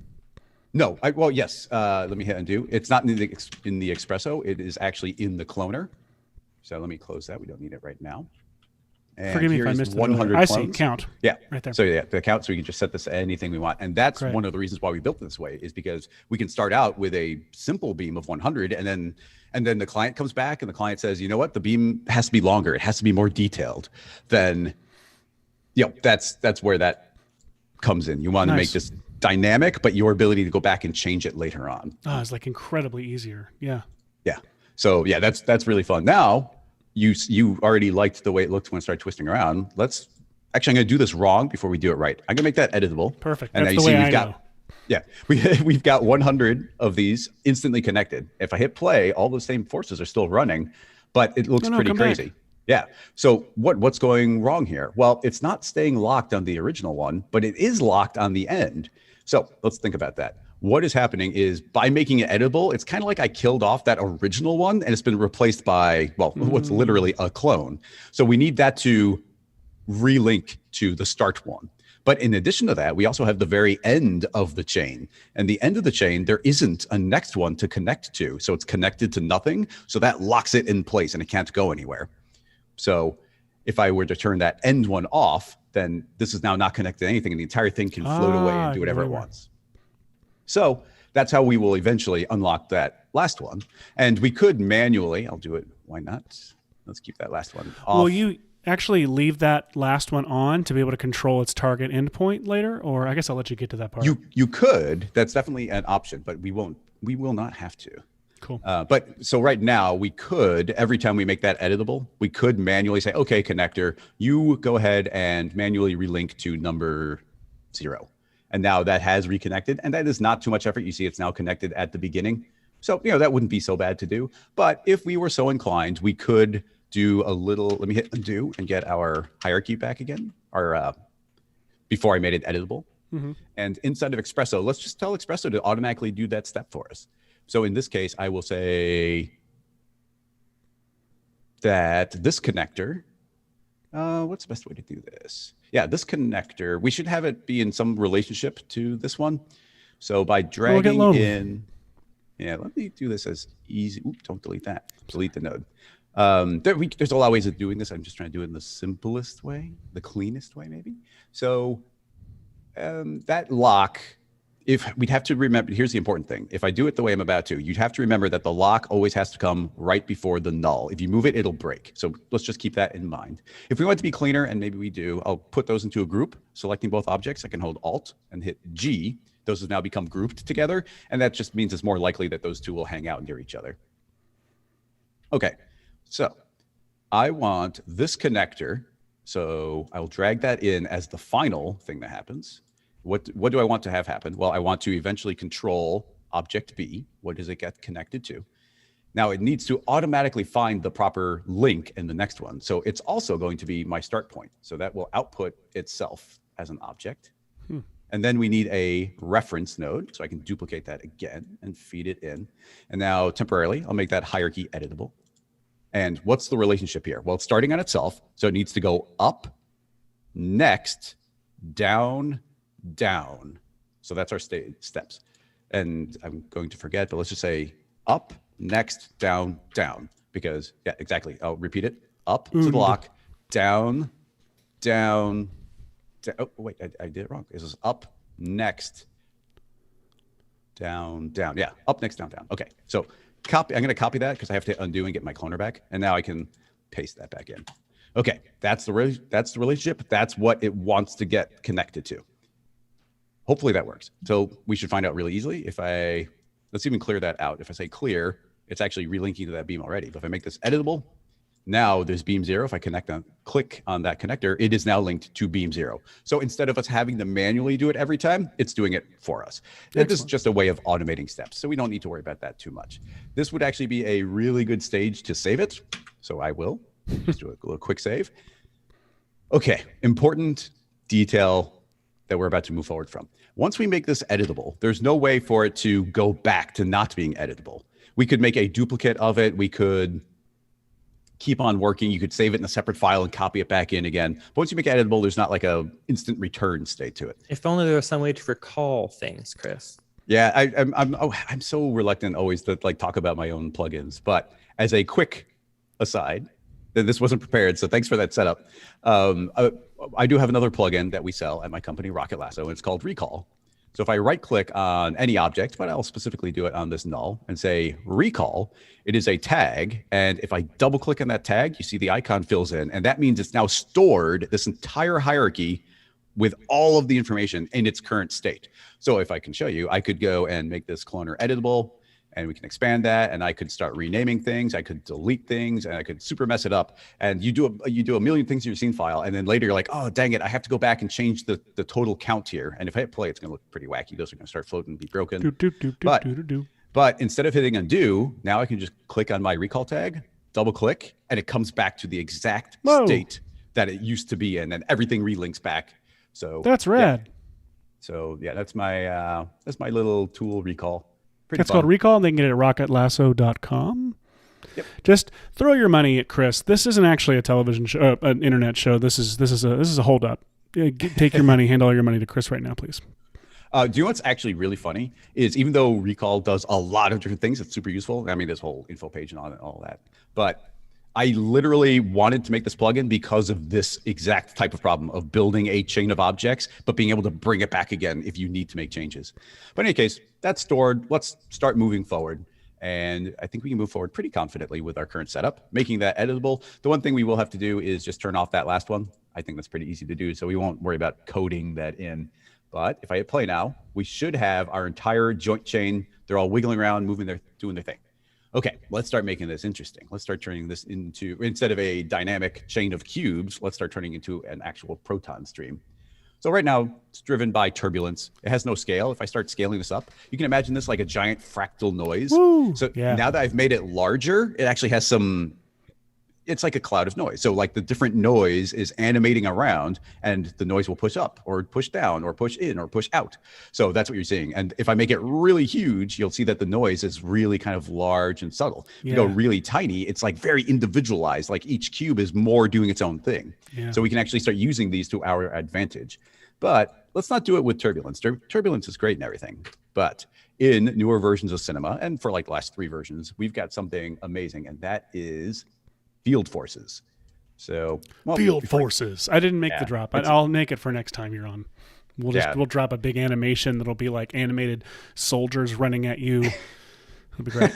No, well, yes. Let me hit undo. It's not in the Xpresso. It is actually in the cloner. So let me close that. We don't need it right now. And forgive me if I missed 100 I clones. see, count. Yeah, right there. So yeah, the count. So we can just set this to anything we want, and that's one of the reasons why we built it this way, is because we can start out with a simple beam of 100, and then the client comes back and the client says, you know what, the beam has to be longer. It has to be more detailed. Then, that's where that comes in. You want to make this dynamic, but your ability to go back and change it later on. Oh, it's like incredibly easier. Yeah. Yeah. So yeah, that's really fun. Now you already liked the way it looked when it started twisting around. I'm going to do this wrong before we do it right. I'm going to make that editable. Perfect. And that's now the way we've I got, know. Yeah, we've got 100 of these instantly connected. If I hit play, all the same forces are still running, but it looks pretty crazy. Back. Yeah. So what's going wrong here? Well, it's not staying locked on the original one, but it is locked on the end. So let's think about that. What is happening is, by making it editable, it's kind of like I killed off that original one and it's been replaced by, what's literally a clone. So we need that to relink to the start one. But in addition to that, we also have the very end of the chain. And the end of the chain, there isn't a next one to connect to. So it's connected to nothing. So that locks it in place and it can't go anywhere. So if I were to turn that end one off, then this is now not connected to anything, and the entire thing can float away and do whatever it wants. So that's how we will eventually unlock that last one. And we could manually, I'll do it, why not? Let's keep that last one off. Will you actually leave that last one on to be able to control its target endpoint later? Or I guess I'll let you get to that part. You could, that's definitely an option, but we will not have to. Cool. But so right now we could, every time we make that editable, we could manually say, okay, connector, you go ahead and manually relink to number 0. And now that has reconnected, and that is not too much effort. You see it's now connected at the beginning. So, that wouldn't be so bad to do. But if we were so inclined, we could do a little, let me hit undo and get our hierarchy back again, or before I made it editable. Mm-hmm. And inside of Xpresso, let's just tell Xpresso to automatically do that step for us. So in this case, I will say that this connector, what's the best way to do this? Yeah, this connector, we should have it be in some relationship to this one. So by dragging in, let me do this as easy. Oops, don't delete that. Delete the node. There's a lot of ways of doing this. I'm just trying to do it in the simplest way, the cleanest way, maybe. So that lock, if we'd have to remember, here's the important thing. If I do it the way I'm about to, you'd have to remember that the lock always has to come right before the null. If you move it, it'll break. So let's just keep that in mind. If we want it to be cleaner, and maybe we do, I'll put those into a group, selecting both objects. I can hold Alt and hit G. Those have now become grouped together. And that just means it's more likely that those two will hang out near each other. Okay, so I want this connector. So I'll drag that in as the final thing that happens. What do I want to have happen? Well, I want to eventually control object B. What does it get connected to? Now it needs to automatically find the proper link in the next one. So it's also going to be my start point. So that will output itself as an object. And then we need a reference node. So I can duplicate that again and feed it in. And now temporarily, I'll make that hierarchy editable. And what's the relationship here? Well, it's starting on itself. So it needs to go up, next, down, down. So that's our steps. And I'm going to forget, but let's just say up, next, down, down. Because, yeah, exactly. I'll repeat it. Up to the lock, down, down, down. Oh, wait, I did it wrong. This is up, next, down, down. Yeah, up, next, down, down. Okay, so I'm going to copy that because I have to undo and get my cloner back. And now I can paste that back in. Okay, that's the relationship. That's what it wants to get connected to. Hopefully that works. So we should find out really easily. Let's even clear that out. If I say clear, it's actually relinking to that beam already. But if I make this editable, now there's beam 0. If I click on that connector, it is now linked to beam 0. So instead of us having to manually do it every time, it's doing it for us. Excellent. This is just a way of automating steps. So we don't need to worry about that too much. This would actually be a really good stage to save it. So I will just do a little quick save. Okay, important detail that we're about to move forward from. Once we make this editable, there's no way for it to go back to not being editable. We could make a duplicate of it. We could keep on working. You could save it in a separate file and copy it back in again. But once you make it editable, there's not like a instant return state to it. If only there was some way to recall things, Chris. Yeah, I'm so reluctant always to like talk about my own plugins. But as a quick aside, this wasn't prepared, so thanks for that setup. I do have another plugin that we sell at my company, Rocket Lasso, and it's called Recall. So if I right click on any object, but I'll specifically do it on this null and say recall, it is a tag. And if I double click on that tag, you see the icon fills in. And that means it's now stored this entire hierarchy with all of the information in its current state. So if I can show you, I could go and make this cloner editable, and we can expand that, and I could start renaming things. I could delete things, and I could super mess it up. And you do a million things in your scene file, and then later you're like, oh, dang it, I have to go back and change the total count here. And if I hit play, it's going to look pretty wacky. Those are going to start floating and be broken. But instead of hitting undo, now I can just click on my recall tag, double click, and it comes back to the exact state that it used to be in, and everything relinks back. So that's rad. Yeah. So yeah, that's my little tool recall. It's called Recall, and they can get it at RocketLasso.com. Yep. Just throw your money at Chris. This isn't actually a television show, an internet show. This is a hold up. Take your money, hand all your money to Chris right now, please. Do you know what's actually really funny is even though Recall does a lot of different things, it's super useful. I mean, this whole info page and all that, but I literally wanted to make this plugin because of this exact type of problem of building a chain of objects, but being able to bring it back again if you need to make changes. But in any case, that's stored. Let's start moving forward. And I think we can move forward pretty confidently with our current setup, making that editable. The one thing we will have to do is just turn off that last one. I think that's pretty easy to do, so we won't worry about coding that in. But if I hit play now, we should have our entire joint chain. They're all wiggling around, doing their thing. Okay, let's start making this interesting. Let's start turning this into, instead of a dynamic chain of cubes, let's start turning into an actual proton stream. So right now, it's driven by turbulence. It has no scale. If I start scaling this up, you can imagine this like a giant fractal noise. Woo, so now that I've made it larger, it actually has it's like a cloud of noise. So like the different noise is animating around, and the noise will push up or push down or push in or push out. So that's what you're seeing. And if I make it really huge, you'll see that the noise is really kind of large and subtle. If you go really tiny, it's like very individualized. Like each cube is more doing its own thing. Yeah. So we can actually start using these to our advantage. But let's not do it with turbulence. Turbulence is great and everything. But in newer versions of Cinema, and for like the last 3 versions, we've got something amazing, and that is field forces. So field forces. I didn't make the drop. I'll make it for next time you're on. We'll drop a big animation that'll be like animated soldiers running at you. It'll be great.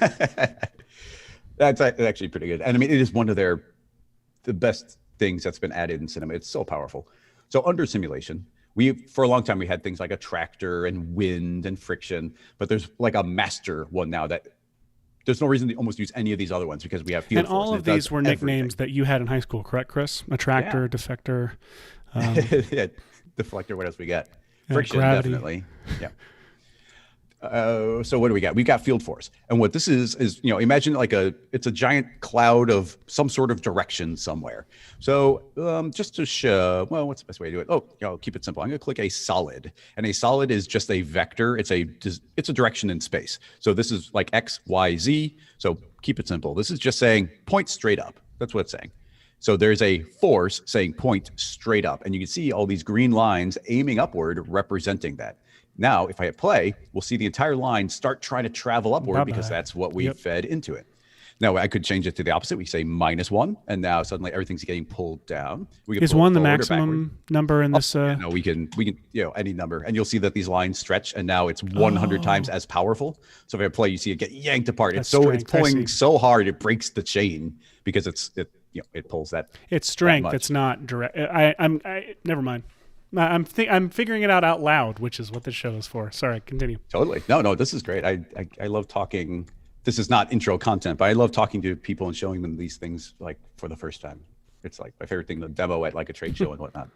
That's actually pretty good. And I mean, it is one of the best things that's been added in Cinema. It's so powerful. So under simulation, for a long time, we had things like a tractor and wind and friction, but there's like a master one now that there's no reason to almost use any of these other ones because we have field force. And all of these were nicknames that you had in high school, correct, Chris? Attractor, defector. Yeah, deflector, what else we got? Friction, gravity. Definitely. Yeah. So what do we got? We got field force. And what this is, imagine like it's a giant cloud of some sort of direction somewhere. So just to show, well, what's the best way to do it? Oh, keep it simple. I'm going to click a solid, and a solid is just a vector. It's a direction in space. So this is like X, Y, Z. So keep it simple. This is just saying point straight up. That's what it's saying. So there's a force saying point straight up, and you can see all these green lines aiming upward representing that. Now, if I hit play, we'll see the entire line start trying to travel upward because that's what we fed into it. Now I could change it to the opposite. We say -1, and now suddenly everything's getting pulled down. We can Is pull 1 the forward or maximum backward. number in this? No, we can, any number, and you'll see that these lines stretch, and now it's 100 times as powerful. So if I play, you see it get yanked apart. That's It's strength. I pulling see. so hard it breaks the chain because it pulls that. It's strength. much. It's not direct. Never mind. I'm figuring it out loud, which is what this show is for. Sorry, continue. Totally. No, this is great. I love talking. This is not intro content, but I love talking to people and showing them these things like for the first time. It's like my favorite thing to demo at like a trade show and whatnot.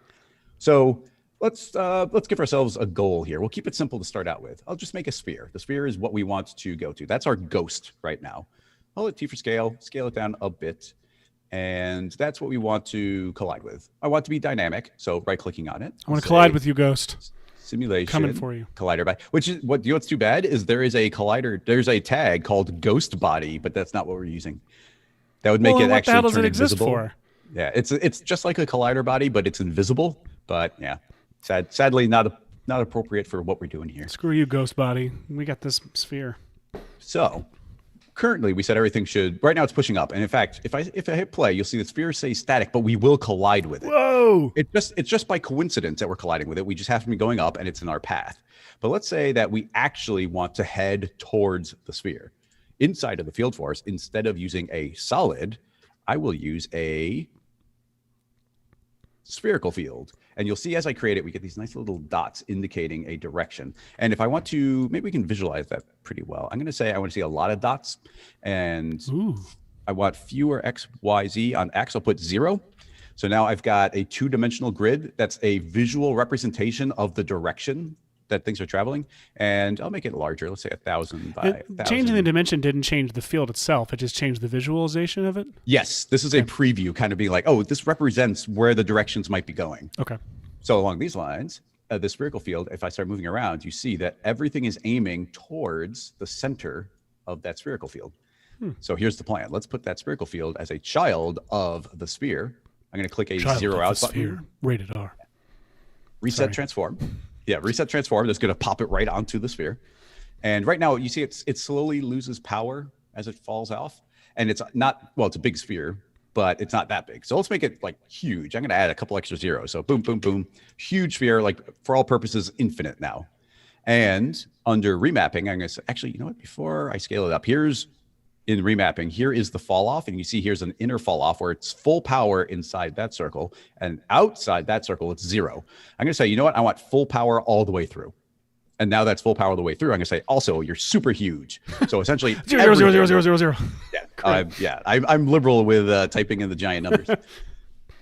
So let's give ourselves a goal here. We'll keep it simple to start out with. I'll just make a sphere. The sphere is what we want to go to. That's our ghost right now. I'll hit T for scale it down a bit. And that's what we want to collide with. I want to be dynamic, so right-clicking on it. I want to collide with you, Ghost. Simulation. Coming for you. Collider by, which is what's too bad is there is a collider. There's a tag called Ghost Body, but that's not what we're using. That would make it what actually the hell does turn it exist invisible. for? Yeah, it's just like a collider body, but it's invisible. But yeah, sadly not appropriate for what we're doing here. Screw you, Ghost Body. We got this sphere. So currently we said everything should, right now it's pushing up. And in fact, if I hit play, you'll see the sphere say static, but we will collide with it. Whoa! It's just by coincidence that we're colliding with it. We just happen to be going up and it's in our path. But let's say that we actually want to head towards the sphere. Inside of the field force, instead of using a solid, I will use a spherical field. And you'll see as I create it, we get these nice little dots indicating a direction. And if I want to, maybe we can visualize that pretty well. I'm going to say I want to see a lot of dots, and I want fewer X, Y, Z. On X, I'll put 0. So now I've got a 2-dimensional grid. That's a visual representation of the direction that things are traveling. And I'll make it larger. Let's say 1,000 by 1,000. Changing the dimension didn't change the field itself. It just changed the visualization of it. Yes, this is a preview, kind of being like, oh, this represents where the directions might be going. Okay. So along these lines, the spherical field, if I start moving around, you see that everything is aiming towards the center of that spherical field. So here's the plan. Let's put that spherical field as a child of the sphere. I'm going to click a Child 0 of out the button. sphere. Rated R. Reset transform. Yeah, reset transform. That's going to pop it right onto the sphere. And right now, you see it slowly loses power as it falls off. And it's not, well, it's a big sphere, but it's not that big. So let's make it like huge. I'm going to add a couple extra zeros. So boom, boom, boom. Huge sphere, like for all purposes, infinite now. And under remapping, I'm going to say, actually, you know what? Before I scale it up, here's in remapping, here is the fall off. And you see here's an inner fall off where it's full power inside that circle. And outside that circle, it's 0. I'm going to say, you know what? I want full power all the way through. And now that's full power all the way through. I'm going to say, also, you're super huge. So essentially, 0, 0, 0, 0, 0, 0. Yeah, I'm liberal with typing in the giant numbers.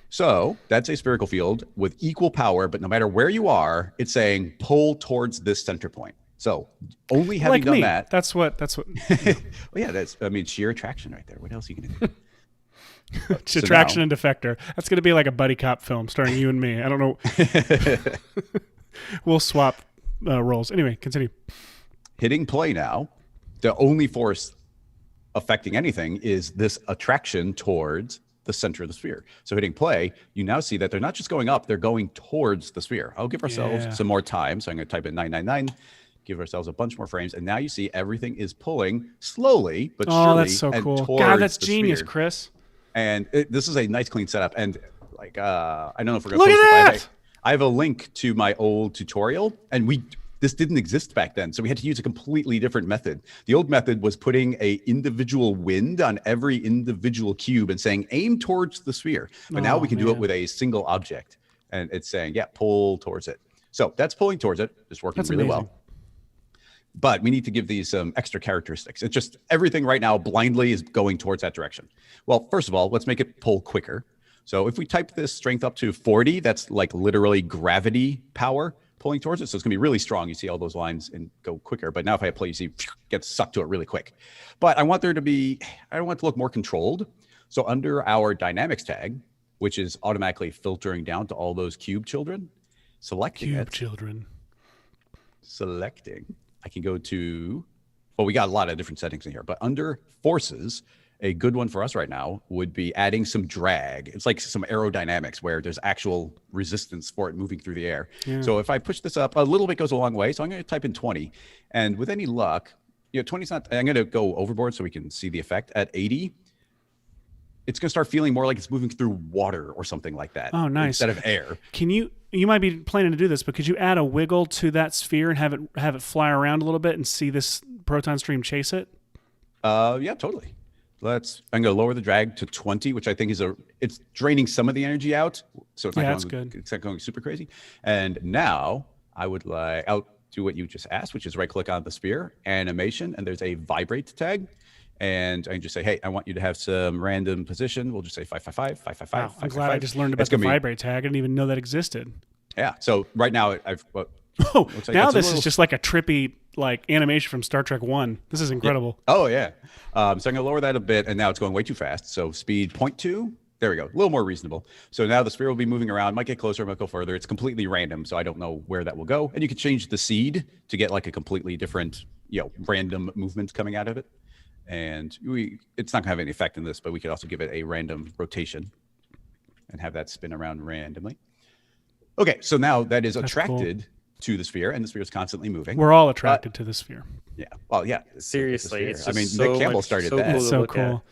So that's a spherical field with equal power, but no matter where you are, it's saying pull towards this center point. So only having Like done me. that. That's what. Well, yeah, that's sheer attraction right there. What else are you gonna do? Attraction and Effector. That's going to be like a buddy cop film starring you and me. I don't know. We'll swap roles. Anyway, continue. Hitting play now. The only force affecting anything is this attraction towards the center of the sphere. So hitting play, you now see that they're not just going up, they're going towards the sphere. I'll give ourselves some more time. So I'm going to type in 999, give ourselves a bunch more frames. And now you see everything is pulling slowly, but surely. Oh, that's so cool. God, that's genius, sphere. Chris. And this is a nice clean setup. And like, I don't know if we're going Look to post at it, that! I have a link to my old tutorial, and this didn't exist back then. So we had to use a completely different method. The old method was putting a individual wind on every individual cube and saying, aim towards the sphere. But now we can do it with a single object. And it's saying, yeah, pull towards it. So that's pulling towards it. It's working really well. But we need to give these some extra characteristics. It's just everything right now blindly is going towards that direction. Well, first of all, let's make it pull quicker. So if we type this strength up to 40, that's like literally gravity power pulling towards it. So it's going to be really strong. You see all those lines and go quicker. But now if I play, you see gets sucked to it really quick. But I want there to be, I don't want it to look more controlled. So under our dynamics tag, which is automatically filtering down to all those cube children, selecting selecting, I can go to, well, we got a lot of different settings in here, but under forces, a good one for us right now would be adding some drag. It's like some aerodynamics where there's actual resistance for it moving through the air. Yeah. So if I push this up, a little bit goes a long way. So I'm going to type in 20. And with any luck, 20 is not, I'm going to go overboard so we can see the effect. At 80, it's going to start feeling more like it's moving through water or something like that. Oh, nice. Instead of air. Can you might be planning to do this, but could you add a wiggle to that sphere and have it fly around a little bit and see this proton stream chase it? Yeah, totally. I'm going to lower the drag to 20, which I think it's draining some of the energy out. So it's not going super crazy. And now I'll do what you just asked, which is right click on the sphere, animation, and there's a vibrate tag. And I can just say, hey, I want you to have some random position. We'll just say 555, 555. Wow, I'm glad I just learned about the vibrate tag. I didn't even know that existed. Yeah. So right now now this is just like a trippy like animation from Star Trek 1. This is incredible. Yeah. Oh yeah. So I'm gonna lower that a bit, and now it's going way too fast. So speed 0.2. There we go. A little more reasonable. So now the sphere will be moving around. Might get closer, might go further. It's completely random, so I don't know where that will go. And you can change the seed to get like a completely different, random movement coming out of it. And it's not gonna have any effect in this, but we could also give it a random rotation and have that spin around randomly. Okay, so now that is attracted to the sphere, and the sphere is constantly moving. We're all attracted to the sphere. Yeah. Well, yeah. Seriously, it's I mean, Nick Campbell started that. It's so cool.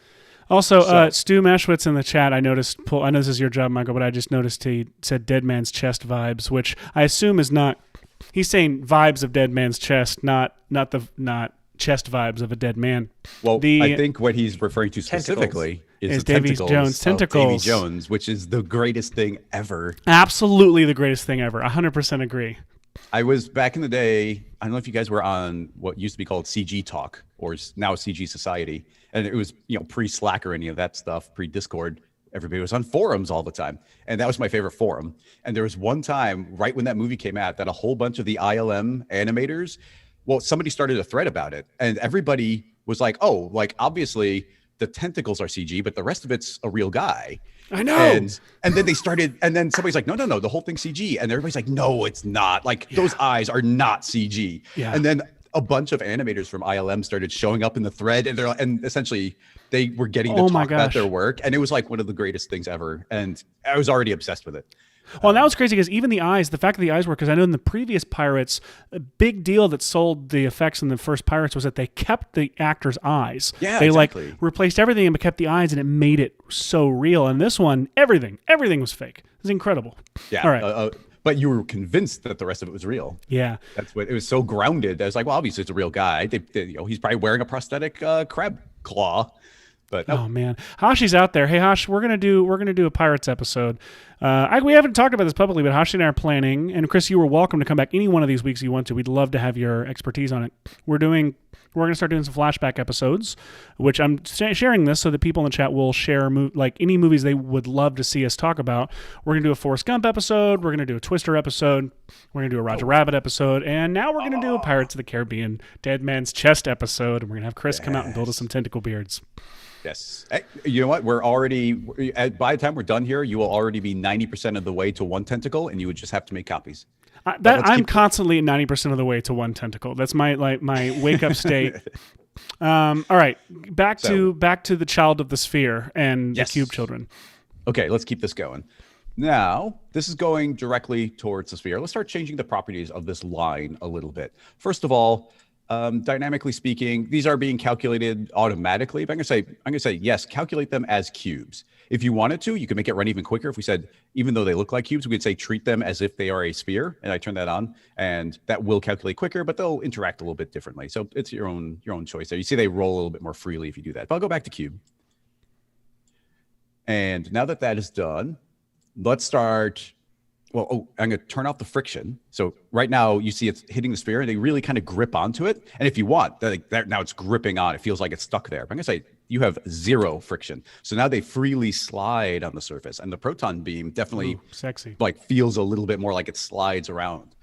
Also, Stu Meschwitz in the chat, I noticed, I know this is your job, Michael, but I just noticed he said Dead Man's Chest vibes, which I assume is not, he's saying vibes of Dead Man's Chest, not chest vibes of a dead man. Well, I think what he's referring to specifically is the Davy Jones tentacles. Davy Jones, which is the greatest thing ever. Absolutely the greatest thing ever. 100% agree. I was back in the day, I don't know if you guys were on what used to be called CG Talk, or now CG Society. And it was, pre-Slack or any of that stuff, pre-Discord. Everybody was on forums all the time. And that was my favorite forum. And there was one time, right when that movie came out, that a whole bunch of the ILM animators, somebody started a thread about it. And everybody was like, oh, like, obviously the tentacles are CG, but the rest of it's a real guy. I know. And then they started, and then somebody's like, no, the whole thing's CG. And everybody's like, no, it's not. Like, those eyes are not CG. Yeah. And then a bunch of animators from ILM started showing up in the thread, and essentially they were getting to talk about their work. And it was like one of the greatest things ever. And I was already obsessed with it. Well, that was crazy because even the eyes, the fact that the eyes were, because I know in the previous Pirates, a big deal that sold the effects in the first Pirates was that they kept the actors' eyes. Yeah, they exactly. Replaced everything but kept the eyes, and it made it so real. And this one, everything was fake. It was incredible. Yeah. All right. But you were convinced that the rest of it was real. Yeah. That's what it was, so grounded. I was like, well, obviously it's a real guy. He's probably wearing a prosthetic crab claw. But nope. Oh man, Hashi's out there. Hey Hash, we're gonna do a Pirates episode. We haven't talked about this publicly, but Hashi and I are planning. And Chris, you are welcome to come back any one of these weeks you want to. We'd love to have your expertise on it. We're gonna start doing some flashback episodes, which I'm sharing this so that people in the chat will share any movies they would love to see us talk about. We're gonna do a Forrest Gump episode. We're gonna do a Twister episode. We're gonna do a Roger Rabbit episode, and now we're gonna do a Pirates of the Caribbean Dead Man's Chest episode. And we're gonna have Chris come out and build us some tentacle beards. Yes. You know what? By the time we're done here, you will already be 90% of the way to one tentacle, and you would just have to make copies. I'm constantly 90% of the way to one tentacle. That's my wake up state. All right, back to the child of the sphere and the cube children. Okay, let's keep this going. Now, this is going directly towards the sphere. Let's start changing the properties of this line a little bit. First of all, dynamically speaking, these are being calculated automatically. But I'm gonna say yes, calculate them as cubes. If you wanted to, you could make it run even quicker. If we said, even though they look like cubes, we could say treat them as if they are a sphere, and I turn that on, and that will calculate quicker, but they'll interact a little bit differently. So it's your own choice there. You see they roll a little bit more freely if you do that. But I'll go back to cube. And now that is done, let's start. I'm going to turn off the friction. So right now you see it's hitting the sphere and they really kind of grip onto it. And if you want, now it's gripping on, it feels like it's stuck there. But I'm going to say you have zero friction. So now they freely slide on the surface, and the proton beam definitely sexy, feels a little bit more like it slides around.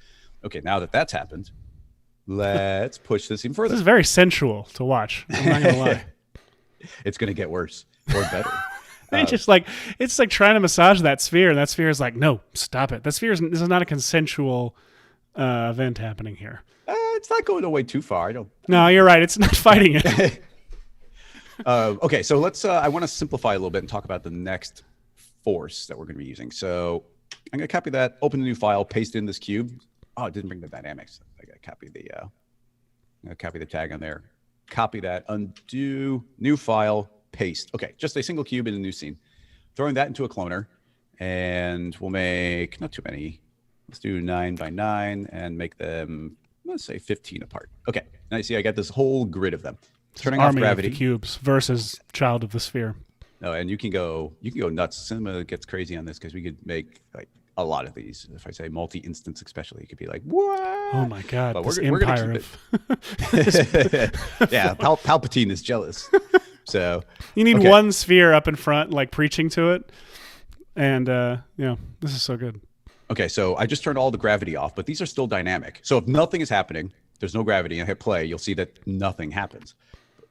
Okay, now that's happened, let's push this even further. This is very sensual to watch. I'm not going to lie. It's going to get worse or better. It's like trying to massage that sphere, and that sphere is like, no, stop it. This is not a consensual event happening here. It's not going away too far. No, you're right. It's not fighting it. Okay, so let's. I want to simplify a little bit and talk about the next force that we're going to be using. So I'm going to copy that, open a new file, paste in this cube. Oh, it didn't bring the dynamics. I got to copy the. I'm going to copy the tag on there. copy that, undo, new file, paste. Okay, just a single cube in a new scene. Throwing that into a cloner, and we'll make not too many. Let's do 9 by 9 and make them, let's say 15 apart. Okay, now you see I got this whole grid of them. Turning off gravity. Of the cubes versus Child of the Sphere. Oh, and you can go nuts. Cinema gets crazy on this because we could make like a lot of these. If I say multi-instance, especially, it could be like, what? Oh my God! But this we're empire gonna keep it. Yeah, Palpatine is jealous. So you need one sphere up in front, like preaching to it, and this is so good. Okay, so I just turned all the gravity off, but these are still dynamic. So if nothing is happening, there's no gravity, and I hit play, you'll see that nothing happens.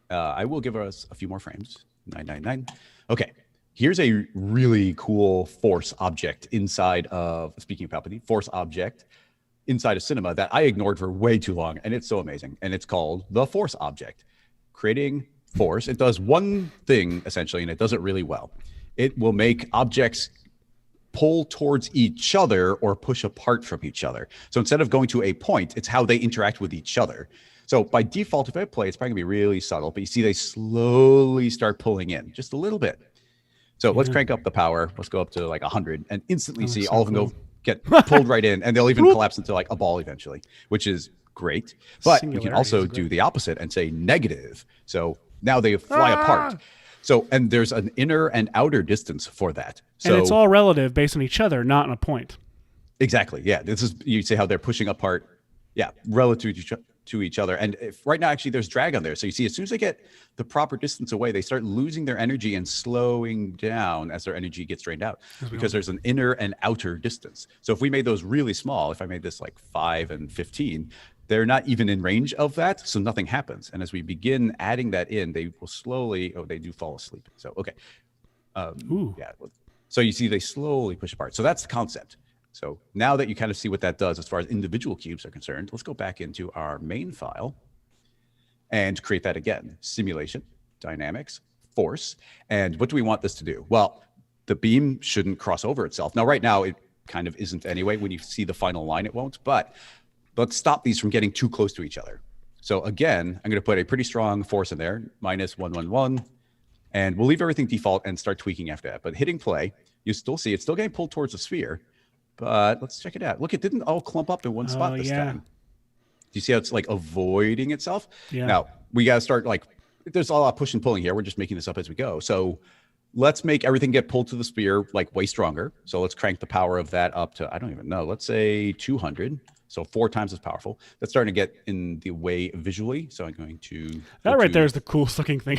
I will give us a few more frames. 999. Okay, here's a really cool force object inside of, speaking of Palpatine, force object inside of cinema that I ignored for way too long, and it's so amazing. And it's called the force object. Creating force, it does one thing essentially, and it does it really well. It will make objects pull towards each other or push apart from each other. So instead of going to a point, it's how they interact with each other. So by default, if I play, it's probably gonna be really subtle, but you see they slowly start pulling in just a little bit. So let's crank up the power. Let's go up to like 100 and instantly see all of them go get pulled right in, and they'll even collapse into like a ball eventually, which is great. But we can also do the opposite and say negative. So now they fly apart. So, and there's an inner and outer distance for that. So, and it's all relative based on each other, not on a point. Exactly. Yeah. This is, you see how they're pushing apart. Yeah. Relative to each other. And if, right now, actually, there's drag on there. So you see, as soon as they get the proper distance away, they start losing their energy and slowing down as their energy gets drained out because there's an inner and outer distance. So if we made those really small, if I made this like 5 and 15, they're not even in range of that, so nothing happens. And as we begin adding that in, they will slowly, they do fall asleep. So, okay. Yeah. So you see they slowly push apart. So that's the concept. So now that you kind of see what that does as far as individual cubes are concerned, let's go back into our main file and create that again. Simulation, dynamics, force. And what do we want this to do? Well, the beam shouldn't cross over itself. Now, right now, it kind of isn't anyway. When you see the final line, it won't. But let's stop these from getting too close to each other. So again, I'm going to put a pretty strong force in there, -111, and we'll leave everything default and start tweaking after that. But hitting play, you still see it's still getting pulled towards the sphere, but let's check it out. Look, it didn't all clump up in one spot this time. Do you see how it's like avoiding itself? Yeah. Now, we got to start like, there's a lot of push and pulling here. We're just making this up as we go. So let's make everything get pulled to the sphere like way stronger. So let's crank the power of that up to, I don't even know, let's say 200. So 4 times as powerful. That's starting to get in the way visually. So I'm going to... That right there is the coolest looking thing.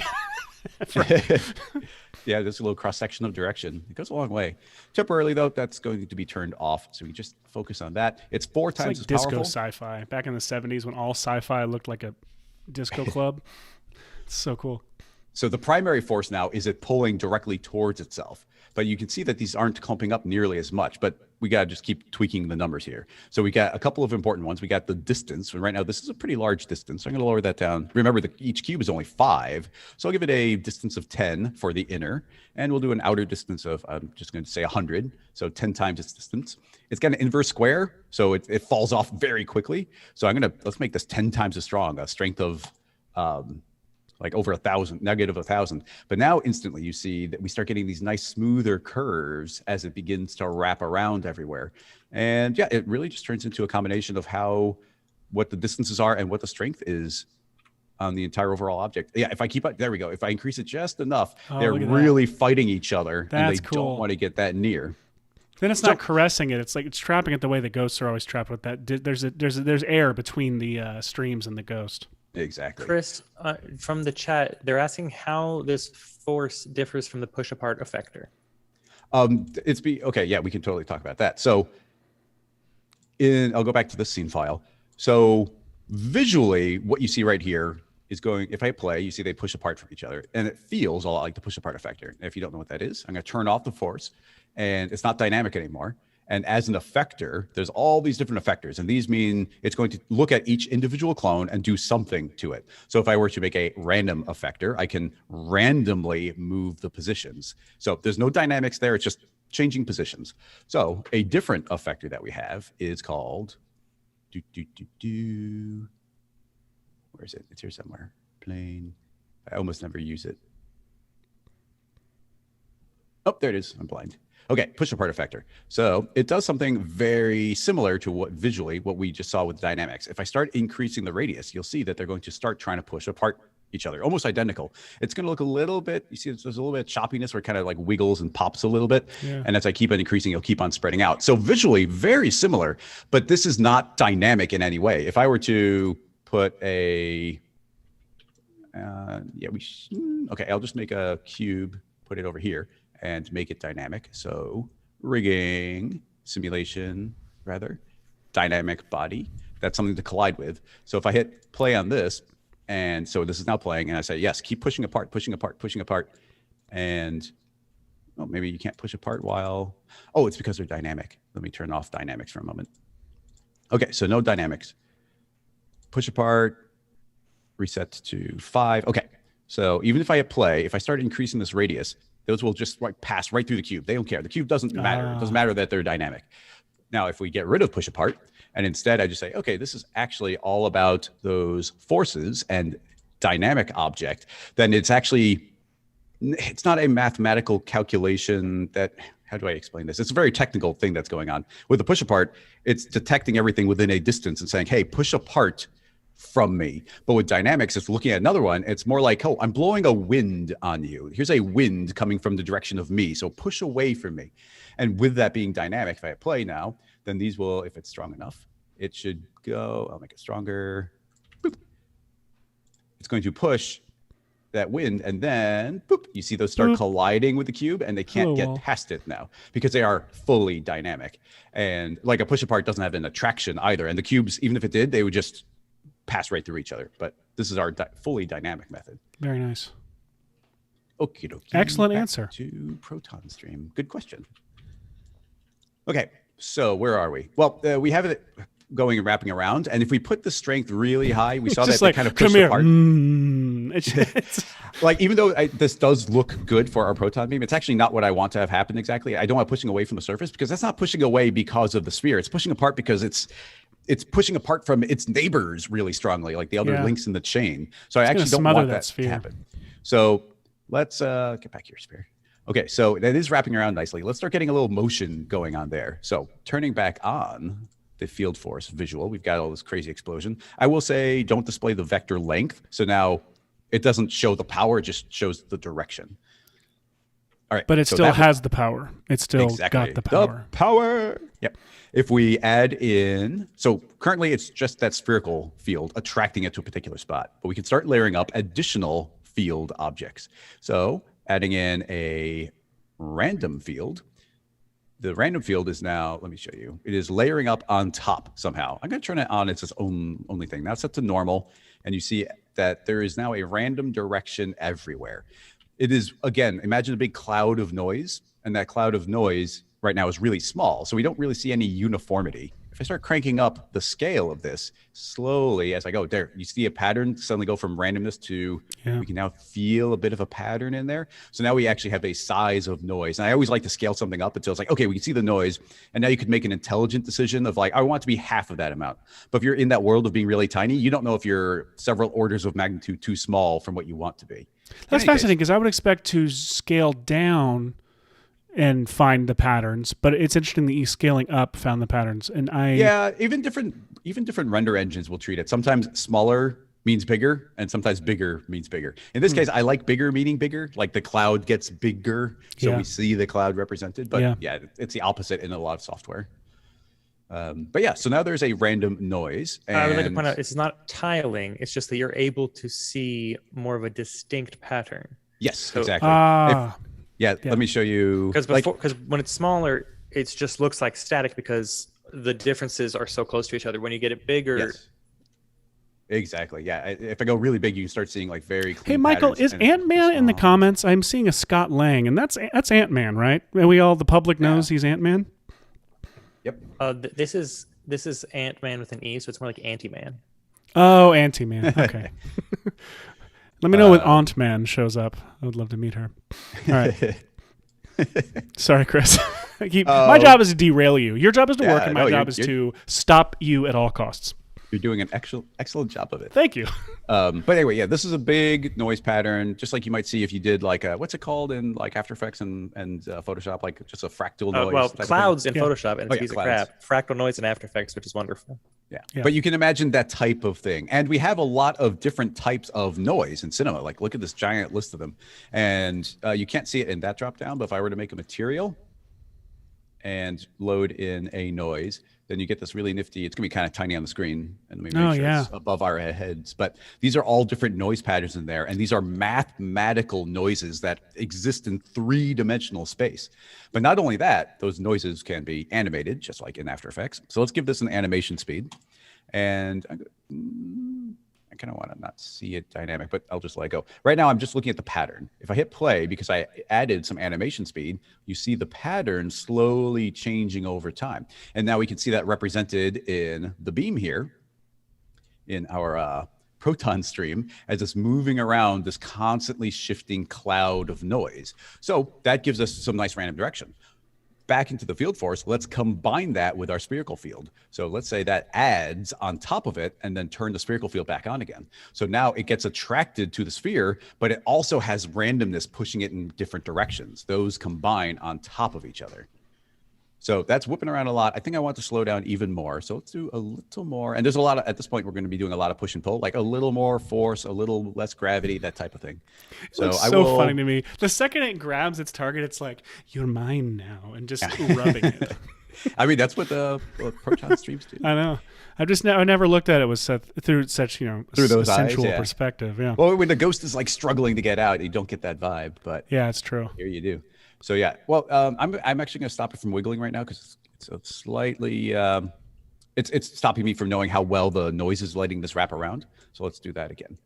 Yeah, there's a little cross section of direction. It goes a long way. Temporarily, though, that's going to be turned off. So we just focus on that. It's 4 times as powerful. Disco sci-fi. Back in the 70s when all sci-fi looked like a disco club. It's so cool. So the primary force now is it pulling directly towards itself. But you can see that these aren't clumping up nearly as much, but we got to just keep tweaking the numbers here. So we got a couple of important ones. We got the distance. Right now, this is a pretty large distance. So I'm going to lower that down. Remember, each cube is only 5. So I'll give it a distance of 10 for the inner, and we'll do an outer distance of, I'm just going to say 100. So 10 times its distance. It's got an inverse square, so it falls off very quickly. So let's make this 10 times as strong, a strength of, like over 1,000, negative 1,000. But now instantly you see that we start getting these nice smoother curves as it begins to wrap around everywhere. And yeah, it really just turns into a combination of what the distances are and what the strength is on the entire overall object. Yeah, if I keep up, there we go. If I increase it just enough, they're really fighting each other. That's and they don't want to get that near. Then it's not caressing it. It's like it's trapping it the way the ghosts are always trapped with that. There's air between the streams and the ghost. Exactly. Chris, from the chat, they're asking how this force differs from the push apart effector. Okay, yeah, we can totally talk about that. So I'll go back to the scene file. So visually, what you see right here is going, if I play, you see they push apart from each other, and it feels a lot like the push apart effector. And if you don't know what that is, I'm going to turn off the force, and it's not dynamic anymore. And as an effector, there's all these different effectors, and these mean it's going to look at each individual clone and do something to it. So if I were to make a random effector, I can randomly move the positions. So there's no dynamics there, it's just changing positions. So a different effector that we have is called, where is it? It's here somewhere. plane. I almost never use it. Oh, there it is. I'm blind. Okay, push apart effector. So it does something very similar to what we just saw with dynamics. If I start increasing the radius, you'll see that they're going to start trying to push apart each other, almost identical. It's going to look a little bit, you see there's a little bit of choppiness where it kind of like wiggles and pops a little bit. Yeah. And as I keep on increasing, it'll keep on spreading out. So visually very similar, but this is not dynamic in any way. If I were to put a, okay, I'll just make a cube, put it over here and make it dynamic. So rigging, simulation, rather, dynamic body. That's something to collide with. So if I hit play on this, and so this is now playing, and I say, yes, keep pushing apart, pushing apart, pushing apart. And oh, maybe you can't push apart while, oh, it's because they're dynamic. Let me turn off dynamics for a moment. Okay, so no dynamics. Push apart, reset to 5. Okay, so even if I hit play, if I start increasing this radius, those will just pass right through the cube. They don't care. The cube doesn't matter. It doesn't matter that they're dynamic. Now, if we get rid of push apart, and instead I just say, okay, this is actually all about those forces and dynamic object, then it's not a mathematical calculation that, how do I explain this? It's a very technical thing that's going on. With the push apart, it's detecting everything within a distance and saying, hey, push apart from me. But with dynamics, if we're looking at another one, it's more like, oh, I'm blowing a wind on you. Here's a wind coming from the direction of me. So push away from me. And with that being dynamic, if I hit play now, then these will, if it's strong enough, it should go, I'll make it stronger. Boop. It's going to push that wind, and then boop, you see those start colliding with the cube, and they can't get past it now because they are fully dynamic. And like a push apart doesn't have an attraction either. And the cubes, even if it did, they would just pass right through each other. But this is our fully dynamic method. Very nice. Okie dokie. Excellent answer. To Proton stream. Good question. Okay, so where are we? Well, we have it going and wrapping around, and if we put the strength really high, we saw that they kind of push apart. It's like, even though this does look good for our proton beam, it's actually not what I want to have happen exactly. I don't want pushing away from the surface, because that's not pushing away because of the sphere. It's pushing apart because it's pushing apart from its neighbors really strongly, like the other links in the chain. So I actually don't want that to happen. So let's get back here, sphere. Okay, so that is wrapping around nicely. Let's start getting a little motion going on there. So turning back on the field force visual, we've got all this crazy explosion. I will say don't display the vector length. So now it doesn't show the power, it just shows the direction. All right. But it still has the power. It's still got the power. The power. Yep. If we add in, so currently it's just that spherical field attracting it to a particular spot, but we can start layering up additional field objects. So adding in a random field. The random field is now, let me show you. It is layering up on top somehow. I'm going to turn it on. It's its only thing. Now it's set to normal. And you see that there is now a random direction everywhere. It is, again, imagine a big cloud of noise. And that cloud of noise right now is really small. So we don't really see any uniformity. If I start cranking up the scale of this slowly as I go, there, you see a pattern suddenly go from randomness to, we can now feel a bit of a pattern in there. So now we actually have a size of noise. And I always like to scale something up until it's like, okay, we can see the noise. And now you could make an intelligent decision of like, I want it to be half of that amount. But if you're in that world of being really tiny, you don't know if you're several orders of magnitude too small from what you want to be. That's fascinating, because I would expect to scale down and find the patterns, but it's interesting that you scaling up found the patterns. And even different render engines will treat it. Sometimes smaller means bigger, and sometimes bigger means bigger. In this case, I like bigger meaning bigger, like the cloud gets bigger, so we see the cloud represented. But it's the opposite in a lot of software. But yeah, so now there's a random noise. And I would like to point out, it's not tiling, it's just that you're able to see more of a distinct pattern. Yes, so, exactly. Let me show you. Because when it's smaller, it just looks like static because the differences are so close to each other. When you get it bigger. Yes. Exactly. Yeah. If I go really big, you can start seeing like very clean Hey, Michael, is Ant-Man in the comments? I'm seeing a Scott Lang, and that's Ant-Man, right? And the public knows he's Ant-Man? Yep. This is Ant-Man with an E, so it's more like Anti-Man. Oh, Anti-Man. Okay. Let me know when Aunt-Man shows up. I would love to meet her. All right. Sorry, Chris. My job is to derail you. Your job is to work, and my job is to stop you at all costs. You're doing an excellent job of it. Thank you. But anyway, yeah, this is a big noise pattern, just like you might see if you did like what's it called in like After Effects and Photoshop, like just a fractal noise. Well, clouds in Photoshop and it's a piece of crap. Fractal noise in After Effects, which is wonderful. Yeah. But you can imagine that type of thing. And we have a lot of different types of noise in cinema. Like look at this giant list of them. And you can't see it in that drop down, but if I were to make a material and load in a noise, then you get this really nifty, it's gonna be kind of tiny on the screen, and let me make sure it's above our heads. But these are all different noise patterns in there, and these are mathematical noises that exist in 3-dimensional space. But not only that, those noises can be animated, just like in After Effects. So let's give this an animation speed. And I kind of want to not see it dynamic, but I'll just let it go. Right now, I'm just looking at the pattern. If I hit play, because I added some animation speed, you see the pattern slowly changing over time. And now we can see that represented in the beam here in our Proton stream as it's moving around this constantly shifting cloud of noise. So that gives us some nice random direction. Back into the field force, let's combine that with our spherical field. So let's say that adds on top of it and then turn the spherical field back on again. So now it gets attracted to the sphere, but it also has randomness pushing it in different directions. Those combine on top of each other. So that's whipping around a lot. I think I want to slow down even more. So let's do a little more. And there's a lot of, at this point, we're going to be doing a lot of push and pull, like a little more force, a little less gravity, that type of thing. So it's so funny to me. The second it grabs its target, it's like, you're mine now, and just rubbing it. I mean, that's what the Proton streams do. I know. I never looked at it with Seth through such, through those sensual eyes, perspective. Yeah. Well, when the ghost is like struggling to get out, you don't get that vibe, but yeah, it's true. Here you do. So yeah, well, I'm actually going to stop it from wiggling right now because it's a slightly, it's stopping me from knowing how well the noise is letting this wrap around. So let's do that again.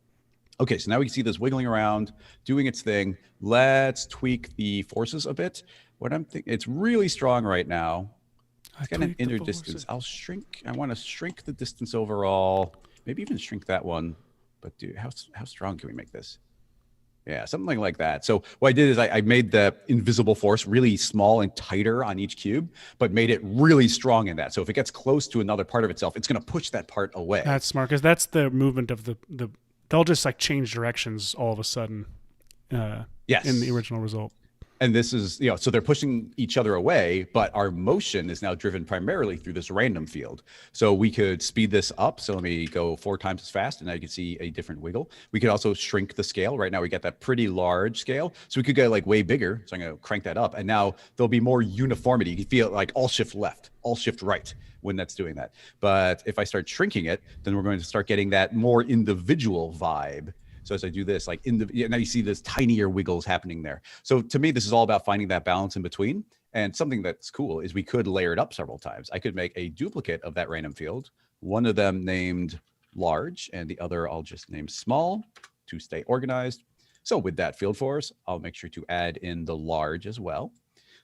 Okay, so now we can see this wiggling around, doing its thing. Let's tweak the forces a bit. What I'm thinking, it's really strong right now. It's got an inner distance. I want to shrink the distance overall. Maybe even shrink that one. But dude, how strong can we make this? Yeah, something like that. So what I did is I made the invisible force really small and tighter on each cube, but made it really strong in that. So if it gets close to another part of itself, it's going to push that part away. That's smart, because that's the movement of the they'll just like change directions all of a sudden. Yes. In the original result. And this is, so they're pushing each other away, but our motion is now driven primarily through this random field. So we could speed this up. So let me go 4 times as fast, and now you can see a different wiggle. We could also shrink the scale. Right now we got that pretty large scale. So we could get like way bigger. So I'm going to crank that up. And now there'll be more uniformity. You can feel like all shift left, all shift right when that's doing that. But if I start shrinking it, then we're going to start getting that more individual vibe. So as I do this, like now you see this tinier wiggles happening there. So to me, this is all about finding that balance in between. And something that's cool is we could layer it up several times. I could make a duplicate of that random field, one of them named large, and the other I'll just name small to stay organized. So with that field force, I'll make sure to add in the large as well.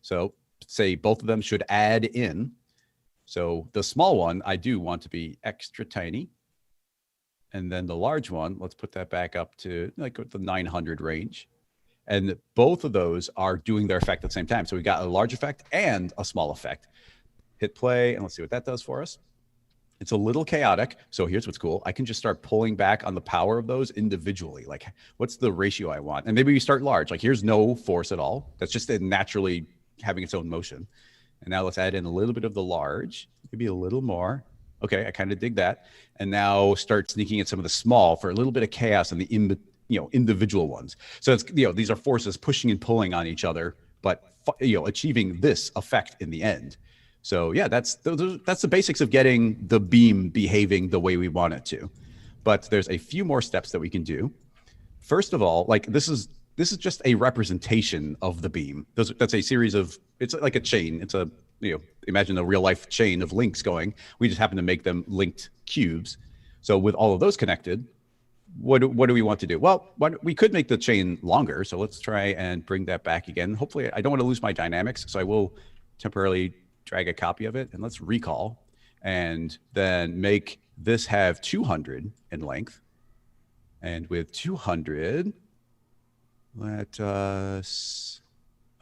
So say both of them should add in. So the small one, I do want to be extra tiny. And then the large one, let's put that back up to like the 900 range. And both of those are doing their effect at the same time. So we got a large effect and a small effect. Hit play, and let's see what that does for us. It's a little chaotic. So here's what's cool. I can just start pulling back on the power of those individually. Like, what's the ratio I want? And maybe we start large. Like, here's no force at all. That's just it naturally having its own motion. And now let's add in a little bit of the large, maybe a little more. Okay, I kind of dig that. And now start sneaking in some of the small for a little bit of chaos on the individual ones. So it's, these are forces pushing and pulling on each other, but achieving this effect in the end. So yeah, that's the basics of getting the beam behaving the way we want it to. But there's a few more steps that we can do. First of all, like this is just a representation of the beam. That's a series of, it's like a chain. It's a, imagine a real life chain of links going. We just happen to make them linked cubes. So with all of those connected, what do we want to do? Well, we could make the chain longer. So let's try and bring that back again. Hopefully I don't want to lose my dynamics. So I will temporarily drag a copy of it, and let's recall and then make this have 200 in length. And with 200, let us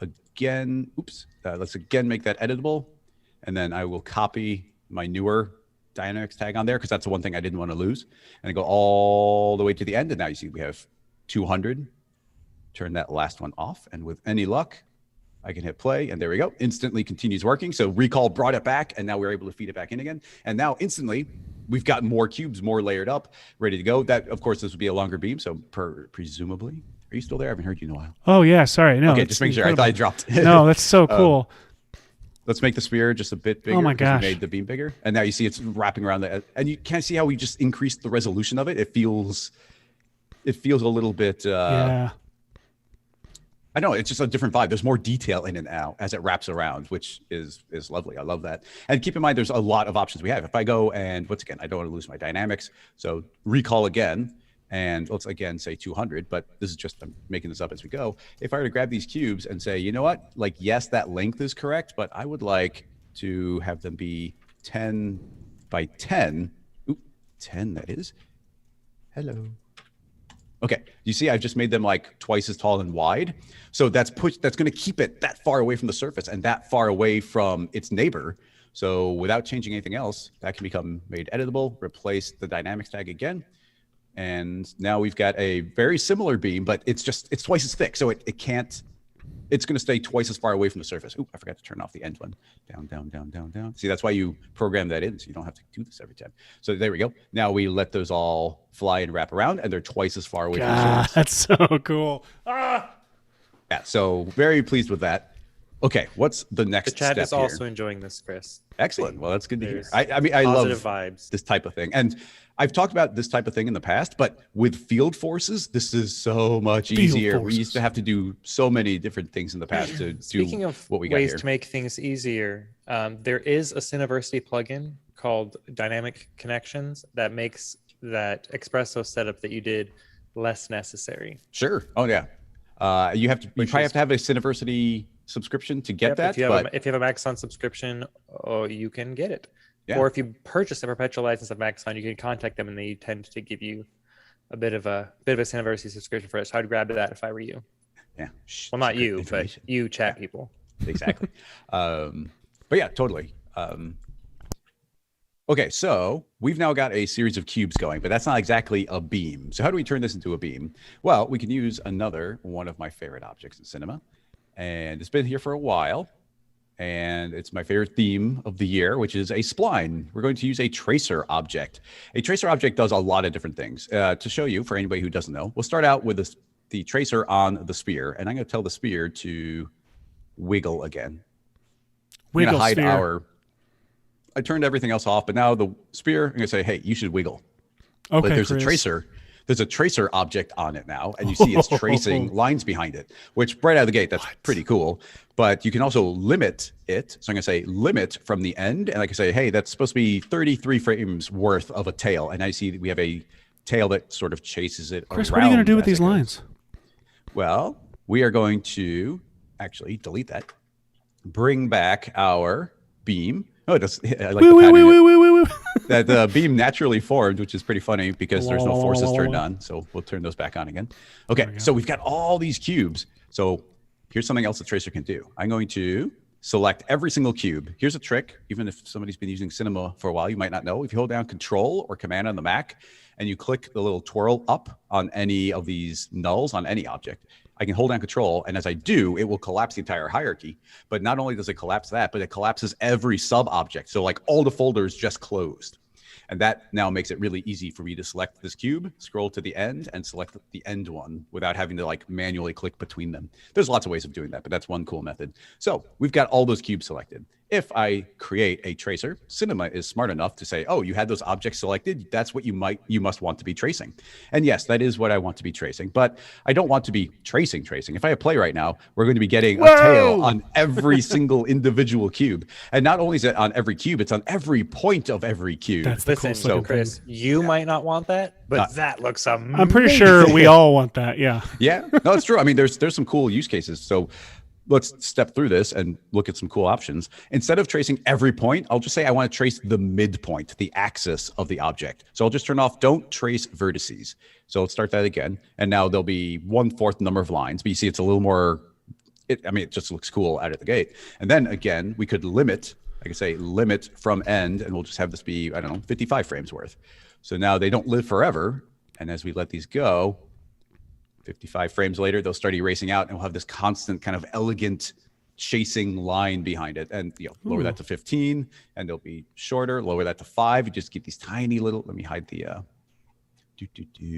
again, let's again make that editable. And then I will copy my newer dynamics tag on there because that's the one thing I didn't want to lose. And I go all the way to the end. And now you see we have 200. Turn that last one off. And with any luck, I can hit play, and there we go. Instantly continues working. So recall brought it back, and now we're able to feed it back in again. And now instantly, we've got more cubes, more layered up, ready to go. That, of course, this would be a longer beam. So presumably, are you still there? I haven't heard you in a while. Oh yeah, sorry. No. Okay, just making sure. I thought I dropped. No, that's so cool. Let's make the sphere just a bit bigger. Oh my gosh. We made the beam bigger, and now you see it's wrapping around the. And you can see how we just increased the resolution of it. It feels a little bit. Yeah. I know, it's just a different vibe. There's more detail in it now as it wraps around, which is lovely. I love that. And keep in mind, there's a lot of options we have. If I go and once again, I don't want to lose my dynamics. So recall again, and let's again say 200, but this is just, I'm making this up as we go. If I were to grab these cubes and say, you know what, like, yes, that length is correct, but I would like to have them be 10 by 10. Oop, 10 that is. Hello. Okay, you see I've just made them like twice as tall and wide. So that's going to keep it that far away from the surface and that far away from its neighbor. So without changing anything else, that can become made editable, replace the dynamics tag again. And now we've got a very similar beam, but it's twice as thick. So it's going to stay twice as far away from the surface. Ooh, I forgot to turn off the end one. Down, down, down, down, down. See, that's why you program that in, so you don't have to do this every time. So there we go. Now we let those all fly and wrap around, and they're twice as far away from the surface. That's so cool. Ah! Yeah, so very pleased with that. Okay, what's the next step here? The chat is also enjoying this, Chris. Excellent. Well, that's good to hear. There's I mean, I love vibes. this type of thing. And I've talked about this type of thing in the past, but with field forces, this is so much easier. We used to have to do so many different things in the past to do what we got here. Ways to make things easier, there is a Cineversity plugin called Dynamic Connections that makes that Xpresso setup that you did less necessary. Sure. Oh, yeah. You probably have to have a Cineversity subscription to get that. If you have a Maxon subscription, you can get it. Yeah. Or if you purchase a perpetual license of Maxon, you can contact them and they tend to give you a bit of a Cineversity subscription for it. So I'd grab that if I were you. Yeah. Well, not you, but you chat people. Exactly. But yeah, totally. Okay, so we've now got a series of cubes going, but that's not exactly a beam. So how do we turn this into a beam? Well, we can use another one of my favorite objects in cinema. And it's been here for a while. And it's my favorite theme of the year, which is a spline. We're going to use a tracer object. A tracer object does a lot of different things. To show you, for anybody who doesn't know, we'll start out with the tracer on the sphere. And I'm going to tell the sphere to wiggle again. Wiggle hide sphere. I turned everything else off, but now the sphere, I'm going to say, hey, you should wiggle. Okay, but there's Chris. a tracer. There's a tracer object on it now, and you see it's tracing lines behind it, which right out of the gate, that's pretty cool. But you can also limit it. So I'm going to say limit from the end, and I can say, hey, that's supposed to be 33 frames worth of a tail. And I see we have a tail that sort of chases it Chris, around. what are you going to do with these lines? Well, we are going to actually delete that, bring back our beam. Oh, I like the pattern. That beam naturally formed, which is pretty funny because there's no forces turned on. So we'll turn those back on again. Okay, so we've got all these cubes. So here's something else the tracer can do. I'm going to select every single cube. Here's a trick. Even if somebody's been using Cinema for a while, you might not know. If you hold down Control or Command on the Mac and you click the little twirl up on any of these nulls on any object, I can hold down Control, and as I do, it will collapse the entire hierarchy. But not only does it collapse that, but it collapses every sub-object. So like all the folders just closed. And that now makes it really easy for me to select this cube, scroll to the end, and select the end one without having to like manually click between them. There's lots of ways of doing that, but that's one cool method. So we've got all those cubes selected. If I create a tracer, Cinema is smart enough to say, oh, you had those objects selected. That's what you must want to be tracing. And yes, that is what I want to be tracing, but I don't want to be tracing. If I hit play right now, we're going to be getting a tail on every single individual cube. And not only is it on every cube, it's on every point of every cube. That's the cool. So Chris, you might not want that, but that looks amazing. I'm pretty sure we all want that. Yeah. Yeah, no, it's true. I mean, there's some cool use cases. So let's step through this and look at some cool options. Instead of tracing every point, I'll just say I want to trace the midpoint, the axis of the object. So I'll just turn off don't trace vertices. So let's start that again. And now there'll be 1/4 number of lines, but you see it's a little more, it just looks cool out of the gate. And then again, we could limit I can say limit from end, and we'll just have this be, I don't know, 55 frames worth. So now they don't live forever. And as we let these go, 55 frames later, they'll start erasing out, and we'll have this constant kind of elegant chasing line behind it. And lower that to 15, and they'll be shorter. Lower that to 5. You just get these tiny little. Let me hide the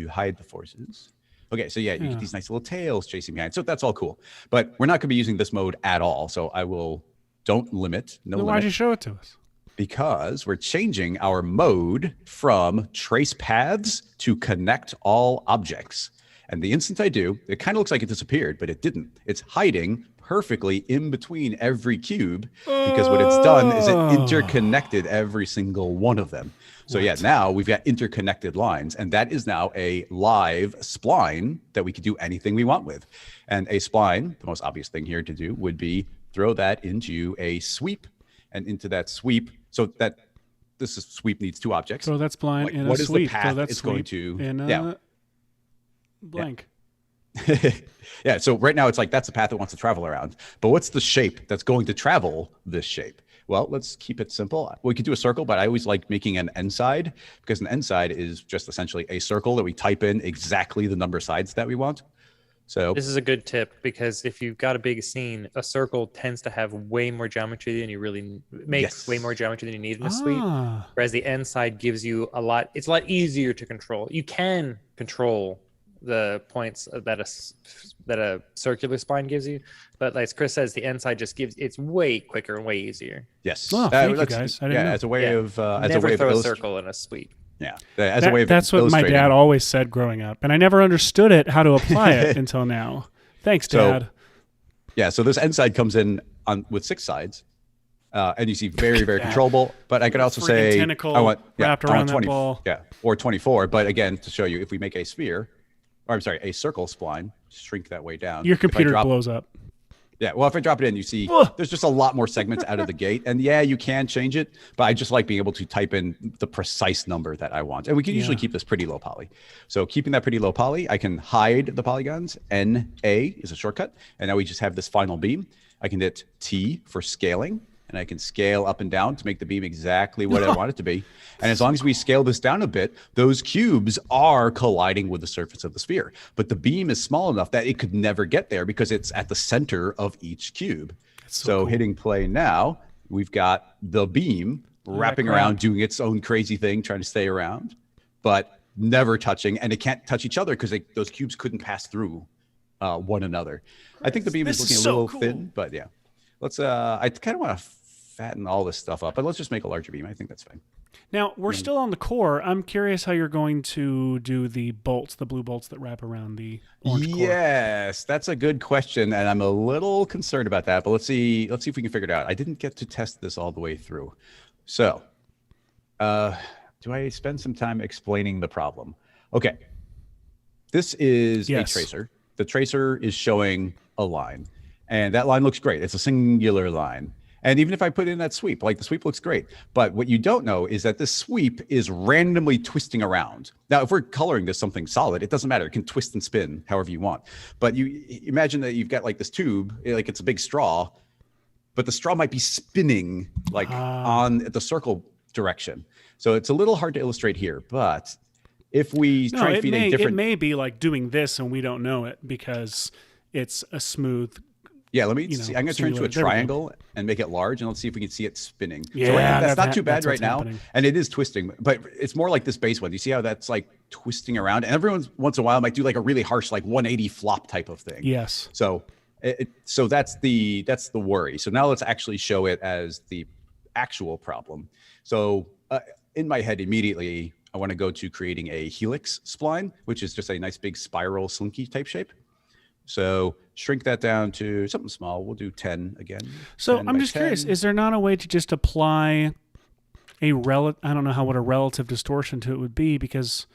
hide the forces. Okay, so you get these nice little tails chasing behind. So that's all cool. But we're not going to be using this mode at all. So I will don't limit. No limit. Why'd you show it to us? Because we're changing our mode from trace paths to connect all objects. And the instant I do, it kind of looks like it disappeared, but it didn't. It's hiding perfectly in between every cube, because what it's done is it interconnected every single one of them. So now we've got interconnected lines, and that is now a live spline that we could do anything we want with. And a spline, the most obvious thing here to do would be throw that into a sweep, and into that sweep. So that sweep needs 2 objects. So that's spline in what a is sweep. the path so that's it's going to? In a blank. Yeah, so right now it's like that's the path it wants to travel around. But what's the shape that's going to travel this shape? Well, let's keep it simple. We could do a circle, but I always like making an end side, because an end side is just essentially a circle that we type in exactly the number of sides that we want. So this is a good tip, because if you've got a big scene, a circle tends to have way more geometry than you really way more geometry than you need in a sweep. Whereas the end side gives you a lot. It's a lot easier to control. You can control the points that a circular spline gives you, but as Chris says, the end side just it's way quicker and way easier. Yes. Oh, thank you guys. I didn't know. As a way of never throw a circle in a sweep. Yeah, as a way of that's what my dad always said growing up, and I never understood it, how to apply it until now. Thanks, Dad. So this end side comes in with 6 sides, and you see very controllable. But I could also say I want wrapped around 20, that ball. or 24. But again, to show you, if we make a sphere, or I'm sorry, a circle spline, shrink that way down. Your computer blows up. Yeah, well, if I drop it in, you see there's just a lot more segments out of the gate. And you can change it, but I just like being able to type in the precise number that I want. And we can usually keep this pretty low poly. So keeping that pretty low poly, I can hide the polygons. NA is a shortcut. And now we just have this final beam. I can hit T for scaling, and I can scale up and down to make the beam exactly what I want it to be. And as long as we scale this down a bit, those cubes are colliding with the surface of the sphere. But the beam is small enough that it could never get there, because it's at the center of each cube. So cool. Hitting play now, we've got the beam wrapping around, doing its own crazy thing, trying to stay around, but never touching. And it can't touch each other because those cubes couldn't pass through one another. I think the beam is looking a little thin, but yeah. Let's I kind of want to fatten all this stuff up, but let's just make a larger beam. I think that's fine. Now, we're still on the core. I'm curious how you're going to do the bolts, the blue bolts that wrap around the orange core. Yes, that's a good question, and I'm a little concerned about that, but let's see if we can figure it out. I didn't get to test this all the way through. So, do I spend some time explaining the problem? Okay. This is a tracer. The tracer is showing a line, and that line looks great. It's a singular line. And even if I put in that sweep, like the sweep looks great. But what you don't know is that this sweep is randomly twisting around. Now, if we're coloring this something solid, it doesn't matter. It can twist and spin however you want. But you imagine that you've got like this tube, like it's a big straw, but the straw might be spinning like on the circle direction. So it's a little hard to illustrate here. But if we try and feed a different... It may be like doing this and we don't know it because it's a smooth... Yeah, let me see. I'm going to turn to a triangle and make it large, and let's see if we can see it spinning. Yeah, so that's not too bad right now. Happening. And it is twisting, but it's more like this base one. You see how that's like twisting around? And every once in a while might do like a really harsh, like 180 flop type of thing. Yes. So so that's the worry. So now let's actually show it as the actual problem. So in my head immediately, I want to go to creating a helix spline, which is just a nice big spiral slinky type shape. So shrink that down to something small. We'll do 10 again. So I'm just curious, is there not a way to just apply I don't know what a relative distortion to it would be, because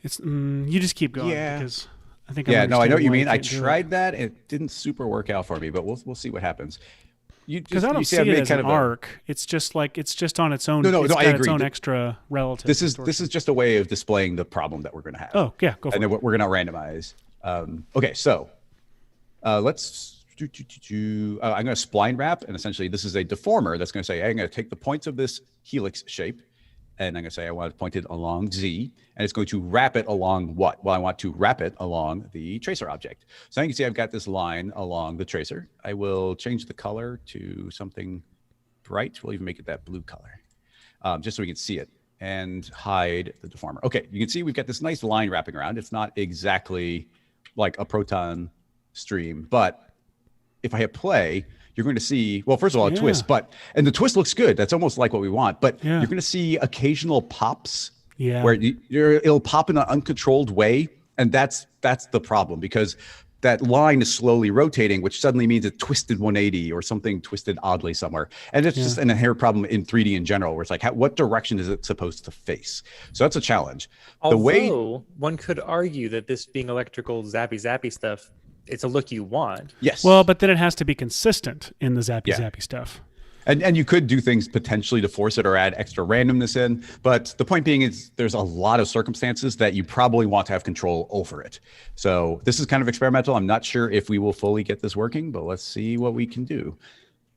it's, you just keep going. Yeah. Because I think I know what you mean. I tried that. It didn't super work out for me, but we'll see what happens. Because I don't see it as an arc. It's just on its own. No, I agree. Its own extra relative. This is just a way of displaying the problem that we're going to have. Oh yeah, go for it. And then we're going to randomize. Okay, so let's I'm going to spline wrap, and essentially this is a deformer that's going to say, hey, I'm going to take the points of this helix shape, and I'm going to say I want it pointed along Z, and it's going to wrap it along what? Well, I want to wrap it along the tracer object. So you can see I've got this line along the tracer. I will change the color to something bright. We'll even make it that blue color, just so we can see it, and hide the deformer. Okay, you can see we've got this nice line wrapping around. It's not exactly like a Proton stream, but if I hit play, you're going to see, well, first of all, a twist, and the twist looks good. That's almost like what we want, but you're going to see occasional pops where it'll pop in an uncontrolled way. And that's the problem, because that line is slowly rotating, which suddenly means it twisted 180 or something twisted oddly somewhere. And it's just an inherent problem in 3D in general, where it's like, what direction is it supposed to face? So that's a challenge. Although one could argue that this being electrical zappy stuff, it's a look you want. Yes. Well, but then it has to be consistent in the zappy stuff. And you could do things potentially to force it or add extra randomness in. But the point being is there's a lot of circumstances that you probably want to have control over it. So this is kind of experimental. I'm not sure if we will fully get this working, but let's see what we can do.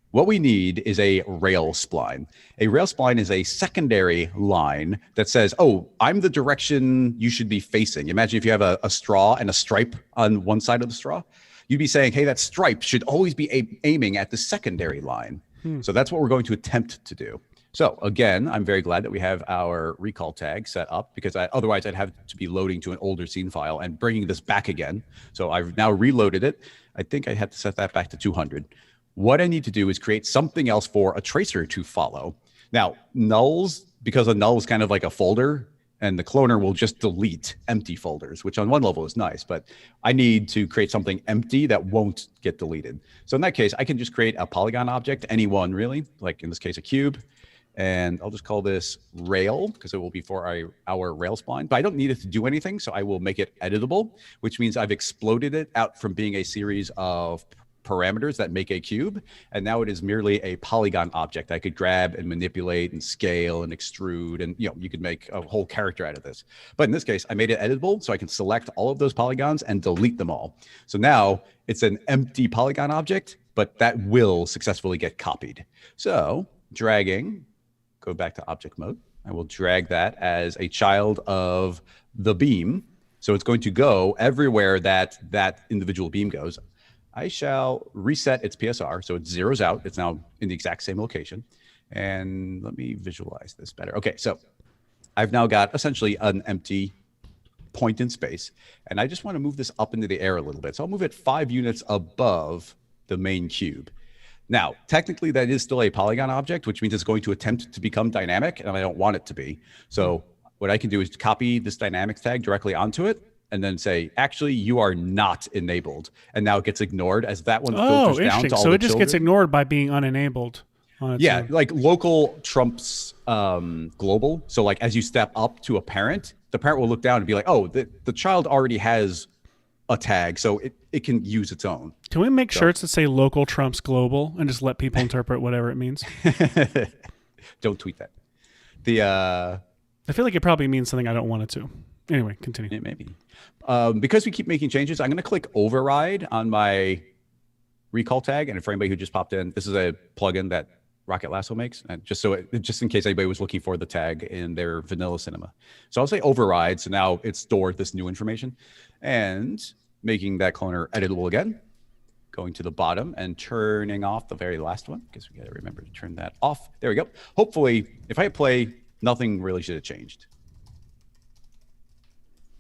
What we need is a rail spline. A rail spline is a secondary line that says, oh, I'm the direction you should be facing. Imagine if you have a straw and a stripe on one side of the straw. You'd be saying, hey, that stripe should always be aiming at the secondary line. So that's what we're going to attempt to do. So again, I'm very glad that we have our recall tag set up, because otherwise I'd have to be loading to an older scene file and bringing this back again. So I've now reloaded it. I think I had to set that back to 200. What I need to do is create something else for a tracer to follow. Now, nulls, because a null is kind of like a folder, and the cloner will just delete empty folders, which on one level is nice, but I need to create something empty that won't get deleted. So in that case, I can just create a polygon object, any one really, like in this case, a cube. And I'll just call this rail, because it will be for our rail spline, but I don't need it to do anything. So I will make it editable, which means I've exploded it out from being a series of parameters that make a cube, and now it is merely a polygon object I could grab and manipulate and scale and extrude, and you could make a whole character out of this. But in this case, I made it editable, so I can select all of those polygons and delete them all. So now it's an empty polygon object, but that will successfully get copied. So dragging, go back to object mode. I will drag that as a child of the beam. So it's going to go everywhere that individual beam goes. I shall reset its PSR, so it zeroes out. It's now in the exact same location. And let me visualize this better. Okay, so I've now got essentially an empty point in space, and I just want to move this up into the air a little bit. So I'll move it 5 units above the main cube. Now, technically, that is still a polygon object, which means it's going to attempt to become dynamic, and I don't want it to be. So what I can do is copy this dynamics tag directly onto it, and then say, actually, you are not enabled. And now it gets ignored as that one filters down to all so the it just gets ignored by being unenabled. Yeah, like local trumps global. So like as you step up to a parent, the parent will look down and be like, oh, the child already has a tag, so it can use its own. Can we make shirts that say local trumps global and just let people interpret whatever it means? Don't tweet that. I feel like it probably means something I don't want it to. Anyway, continue. Yeah, maybe. Because we keep making changes, I'm going to click override on my recall tag. And for anybody who just popped in, this is a plugin that Rocket Lasso makes, and just in case anybody was looking for the tag in their vanilla cinema. So I'll say override. So now it's stored this new information, and making that cloner editable again, going to the bottom and turning off the very last one, because we got to remember to turn that off. There we go. Hopefully, if I hit play, nothing really should have changed.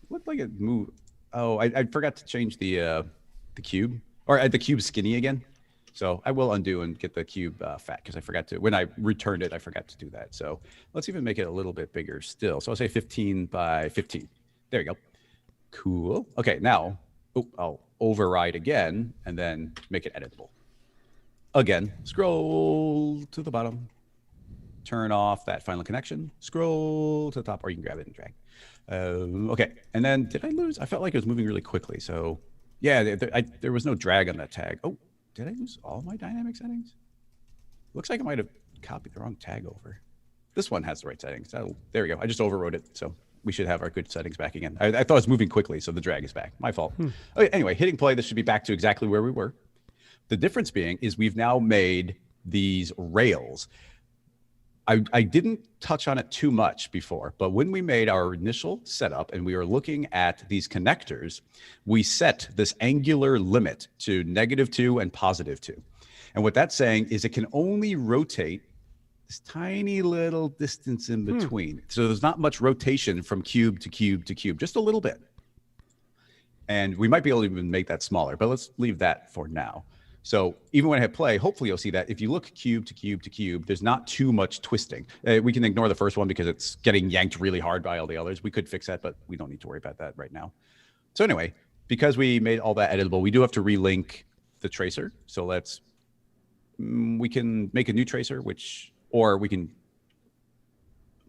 Looked like it moved. Oh, I forgot to change the cube, or the cube skinny again. So I will undo and get the cube fat, because I forgot to, when I returned it, I forgot to do that. So let's even make it a little bit bigger still. So I'll say 15 by 15. There you go. Cool. Okay, now I'll override again and then make it editable. Again, scroll to the bottom, turn off that final connection, scroll to the top, or you can grab it and drag. Okay, and then did I lose? I felt like it was moving really quickly. So yeah, there was no drag on that tag. Oh, did I lose all my dynamic settings? Looks like I might have copied the wrong tag over. This one has the right settings. Oh, there we go. I just overrode it. So we should have our good settings back again. I thought it was moving quickly, so the drag is back. My fault. Okay, anyway, hitting play, this should be back to exactly where we were. The difference being is we've now made these rails. I didn't touch on it too much before, but when we made our initial setup and we were looking at these connectors, we set this angular limit to -2 and +2. And what that's saying is it can only rotate this tiny little distance in between. So there's not much rotation from cube to cube to cube, just a little bit. And we might be able to even make that smaller, but let's leave that for now. So even when I hit play, hopefully you'll see that if you look cube to cube to cube, there's not too much twisting. We can ignore the first one because it's getting yanked really hard by all the others. We could fix that, but we don't need to worry about that right now. So anyway, because we made all that editable, we do have to relink the tracer. So we can make a new tracer, or we can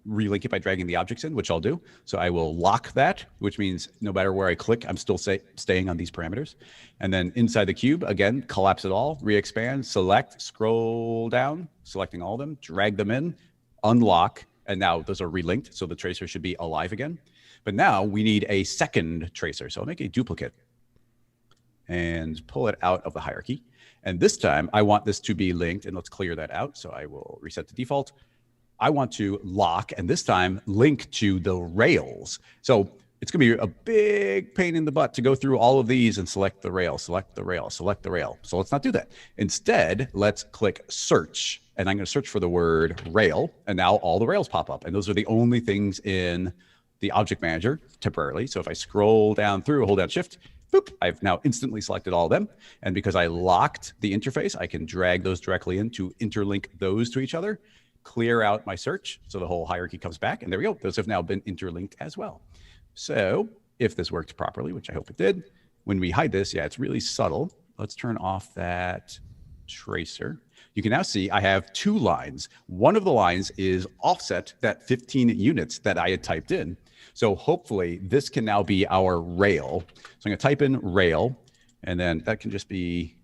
relink it by dragging the objects in, which I'll do. So I will lock that, which means no matter where I click, I'm still staying on these parameters. And then inside the cube, again, collapse it all, re-expand, select, scroll down, selecting all of them, drag them in, unlock, and now those are relinked, so the tracer should be alive again. But now we need a second tracer. So I'll make a duplicate and pull it out of the hierarchy. And this time I want this to be linked, and let's clear that out. So I will reset the default. I want to lock, and this time link to the rails. So it's going to be a big pain in the butt to go through all of these and select the rail, select the rail, select the rail. So let's not do that. Instead, let's click search, and I'm going to search for the word rail, and now all the rails pop up. And those are the only things in the object manager temporarily. So if I scroll down through, hold down shift, boop, I've now instantly selected all of them. And because I locked the interface, I can drag those directly in to interlink those to each other, clear out my search, so the whole hierarchy comes back, and there we go. Those have now been interlinked as well. So if this worked properly, which I hope it did, when we hide this, yeah, it's really subtle. Let's turn off that tracer. You can now see I have two lines. One of the lines is offset that 15 units that I had typed in. So hopefully this can now be our rail. So I'm going to type in rail, and then that can just be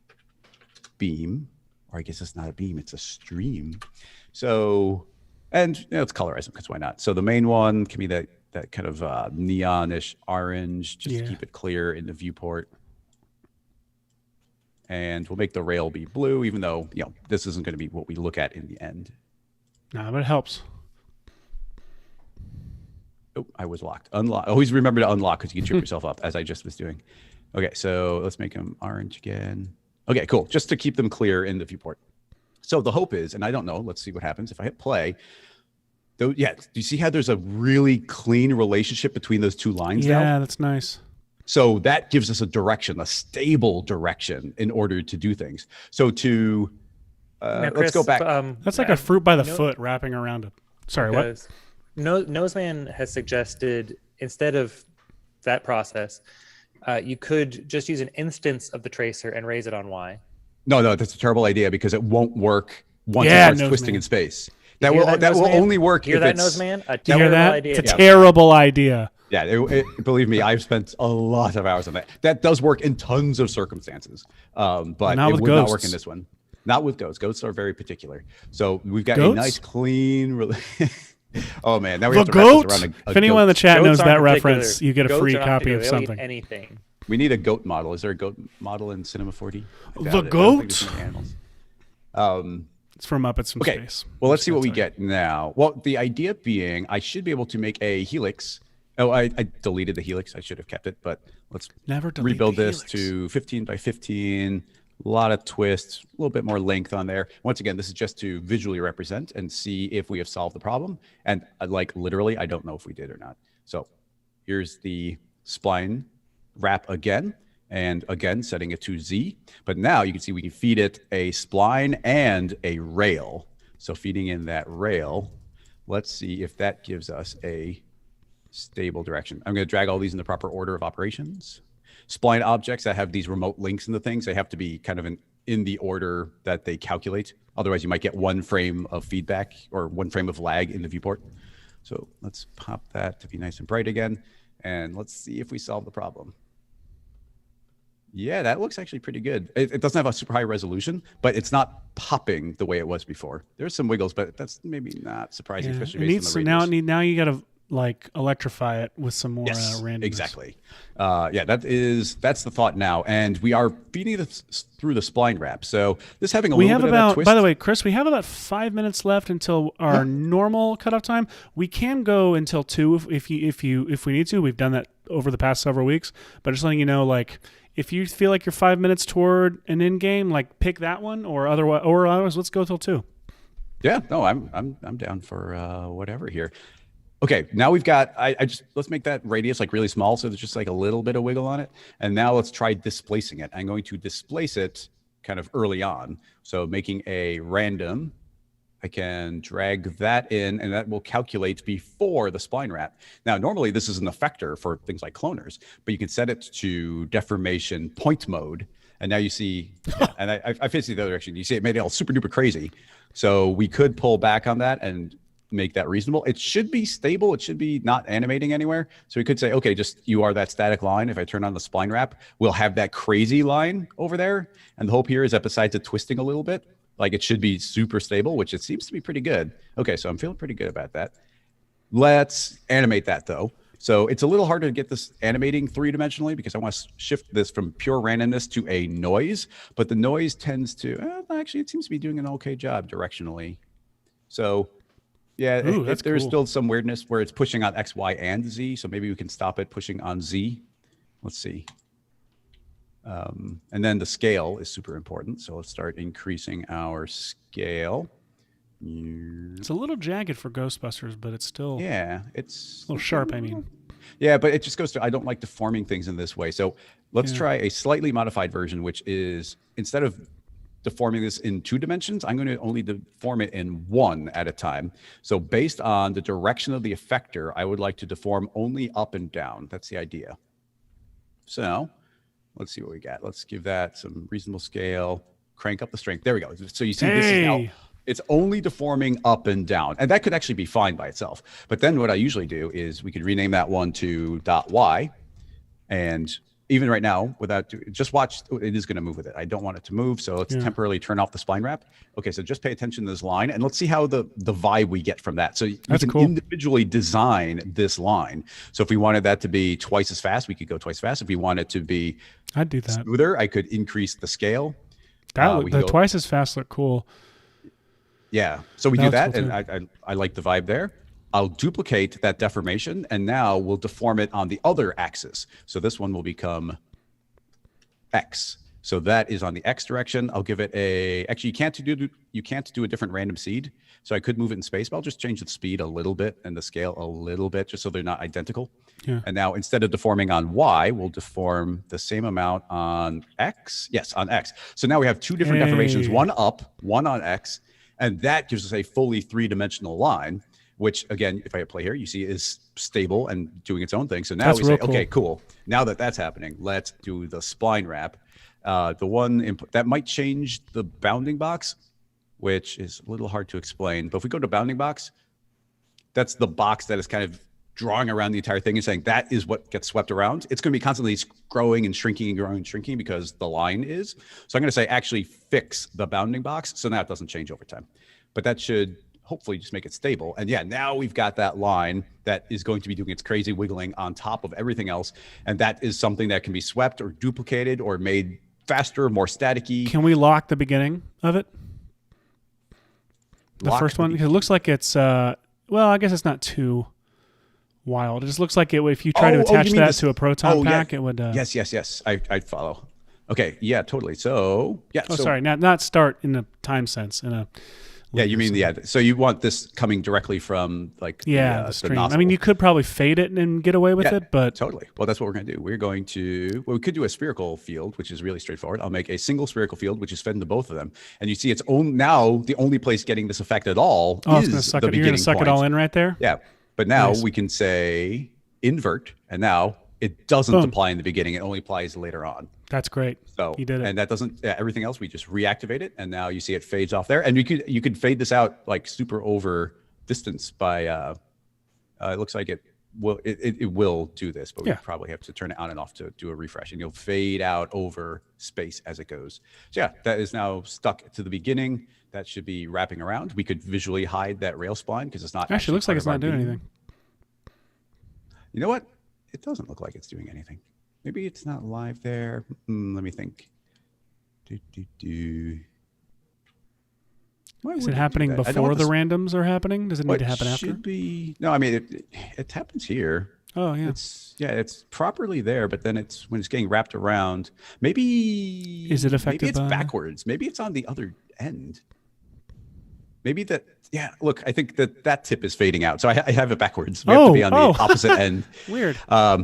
beam, or I guess it's not a beam, it's a stream. So, and let's colorize them because why not? So the main one can be that kind of neonish orange, just to keep it clear in the viewport. And we'll make the rail be blue, even though, this isn't going to be what we look at in the end. No, but it helps. Oh, I was locked. Unlock. Always remember to unlock because you can trip yourself up, as I just was doing. Okay, so let's make them orange again. Okay, cool. Just to keep them clear in the viewport. So the hope is, and I don't know, let's see what happens if I hit play. Though, yeah, do you see how there's a really clean relationship between those two lines now? Yeah, that's nice. So that gives us a direction, a stable direction in order to do things. So to, Chris, let's go back. That's like a fruit by the foot wrapping around it. Sorry, what? Noseman has suggested, instead of that process, you could just use an instance of the tracer and raise it on Y. No, that's a terrible idea because it won't work once it starts twisting in space. That will only work if it's... Noseman? A terrible idea. It's a terrible idea. Yeah, believe me, I've spent a lot of hours on that. That does work in tons of circumstances, but it would not work in this one. Not with ghosts. Ghosts are very particular. So we've got a nice, clean... Oh, man. Now we have to wrap this around a If anyone in the chat knows that reference, you get a free Goats copy of something. Anything. We need a goat model. Is there a goat model in Cinema 4D? The goat? It's from Muppets from Space. Well, let's see what we get now. Well, the idea being I should be able to make a helix. Oh, I deleted the helix. I should have kept it, but let's rebuild this to 15 by 15. A lot of twists, a little bit more length on there. Once again, this is just to visually represent and see if we have solved the problem. And literally, I don't know if we did or not. So here's the spline wrap again, and again, setting it to Z. But now you can see we can feed it a spline and a rail. So feeding in that rail, let's see if that gives us a stable direction. I'm going to drag all these in the proper order of operations. Spline objects that have these remote links in the things, they have to be kind of in the order that they calculate. Otherwise, you might get one frame of feedback or one frame of lag in the viewport. So let's pop that to be nice and bright again. And let's see if we solve the problem. Yeah, that looks actually pretty good. It doesn't have a super high resolution, but it's not popping the way it was before. There's some wiggles, but that's maybe not surprising, especially based on the radius. Now you got to like electrify it with some more Yes, randomness. exactly. Yeah, that's the thought now, and we are feeding this through the spline wrap. So this having a We little have bit about, of that twist. by the way, Chris, we have about 5 minutes left until our normal cutoff time. We can go until 2 if we need to. We've done that over the past several weeks, but just letting you know, like, if you feel like you're 5 minutes toward an end game, like pick that one, or otherwise let's go till 2. Yeah, no, I'm down for whatever here. Okay, now we've got, let's make that radius like really small so there's just like a little bit of wiggle on it. And now let's try displacing it. I'm going to displace it kind of early on. So making a random, I can drag that in and that will calculate before the spline wrap. Now, normally this is an effector for things like cloners, but you can set it to deformation point mode. And now you see, and I faced it the other direction. You see it made it all super duper crazy. So we could pull back on that and make that reasonable. It should be stable. It should be not animating anywhere. So we could say, okay, just you are that static line. If I turn on the spline wrap, we'll have that crazy line over there. And the hope here is that besides it twisting a little bit, like it should be super stable, which it seems to be pretty good. Okay, so I'm feeling pretty good about that. Let's animate that though. So it's a little harder to get this animating 3-dimensionally because I want to shift this from pure randomness to a noise, but the noise tends to, actually it seems to be doing an okay job directionally. So yeah, if there's still some weirdness where it's pushing on X, Y, and Z, so maybe we can stop it pushing on Z. Let's see. And then the scale is super important. So let's start increasing our scale. It's a little jagged for Ghostbusters, but it's still it's a little sharp. I mean, yeah, but it just goes to I don't like deforming things in this way. So let's try a slightly modified version, which is instead of deforming this in 2 dimensions, I'm going to only deform it in 1 at a time. So based on the direction of the effector, I would like to deform only up and down. That's the idea. So let's see what we got. Let's give that some reasonable scale, crank up the strength. There we go. So you see this is now, it's only deforming up and down. And that could actually be fine by itself. But then what I usually do is we could rename that one to .y. And even right now, just watch, it is going to move with it. I don't want it to move, so let's temporarily turn off the spline wrap. Okay, so just pay attention to this line, and let's see how the vibe we get from that. So we can individually design this line. So if we wanted that to be twice as fast, we could go twice as fast. If we want it to be I'd do that. smoother, I could increase the scale. The twice as fast look cool. Yeah, so we do that, and I like the vibe there. I'll duplicate that deformation, and now we'll deform it on the other axis. So this one will become X. So that is on the X direction. I'll give it actually you can't do a different random seed. So I could move it in space, but I'll just change the speed a little bit and the scale a little bit, just so they're not identical. Yeah. And now instead of deforming on Y, we'll deform the same amount on X. Yes, on X. So now we have 2 different deformations, one up, one on X, and that gives us a fully 3-dimensional line, which again, if I play here, you see is stable and doing its own thing. So now we say, okay, cool. Now that that's happening, let's do the spline wrap. The one input that might change the bounding box, which is a little hard to explain. But if we go to bounding box, that's the box that is kind of drawing around the entire thing and saying that is what gets swept around. It's going to be constantly growing and shrinking and growing and shrinking because the line is. So I'm going to say actually fix the bounding box. So now it doesn't change over time. But that should hopefully just make it stable. And yeah, now we've got that line that is going to be doing its crazy wiggling on top of everything else. And that is something that can be swept or duplicated or made faster, more staticky. Can we lock the beginning of it? The first one? Because it looks like it's, well, I guess it's not too wild. It just looks like if you try to attach that to a Proton pack, it would... Yes. I'd follow. Okay, yeah, totally. So, yeah. Sorry, not start in a time sense, in a... Yeah, you mean so you want this coming directly from like the stream. I mean, you could probably fade it and get away with it, but totally. Well, that's what we're going to do. We could do a spherical field, which is really straightforward. I'll make a single spherical field, which is fed into both of them, and you see it's now the only place getting this effect at all is the beginning point. You're going to suck it all in right there. Yeah, but now we can say invert, and now it doesn't apply in the beginning; it only applies later on. That's great. So you did it. And that doesn't everything else we just reactivate it, and now you see it fades off there. And you could fade this out like super over distance by it looks like it will do this, but we probably have to turn it on and off to do a refresh, and you'll fade out over space as it goes. So yeah, that is now stuck to the beginning. That should be wrapping around. We could visually hide that rail spline because it's not actually looks like it's not doing anything. You know what? It doesn't look like it's doing anything. Maybe it's not live there. Let me think. Is it happening before the randoms are happening? Does it need to happen after? Should be. No, I mean it happens here. Oh yeah. It's properly there, but then it's when it's getting wrapped around. Maybe is it affected? Maybe it's backwards. Maybe it's on the other end. Maybe that. Yeah. Look, I think that tip is fading out, so I have it backwards. We have to be on the opposite end. Weird.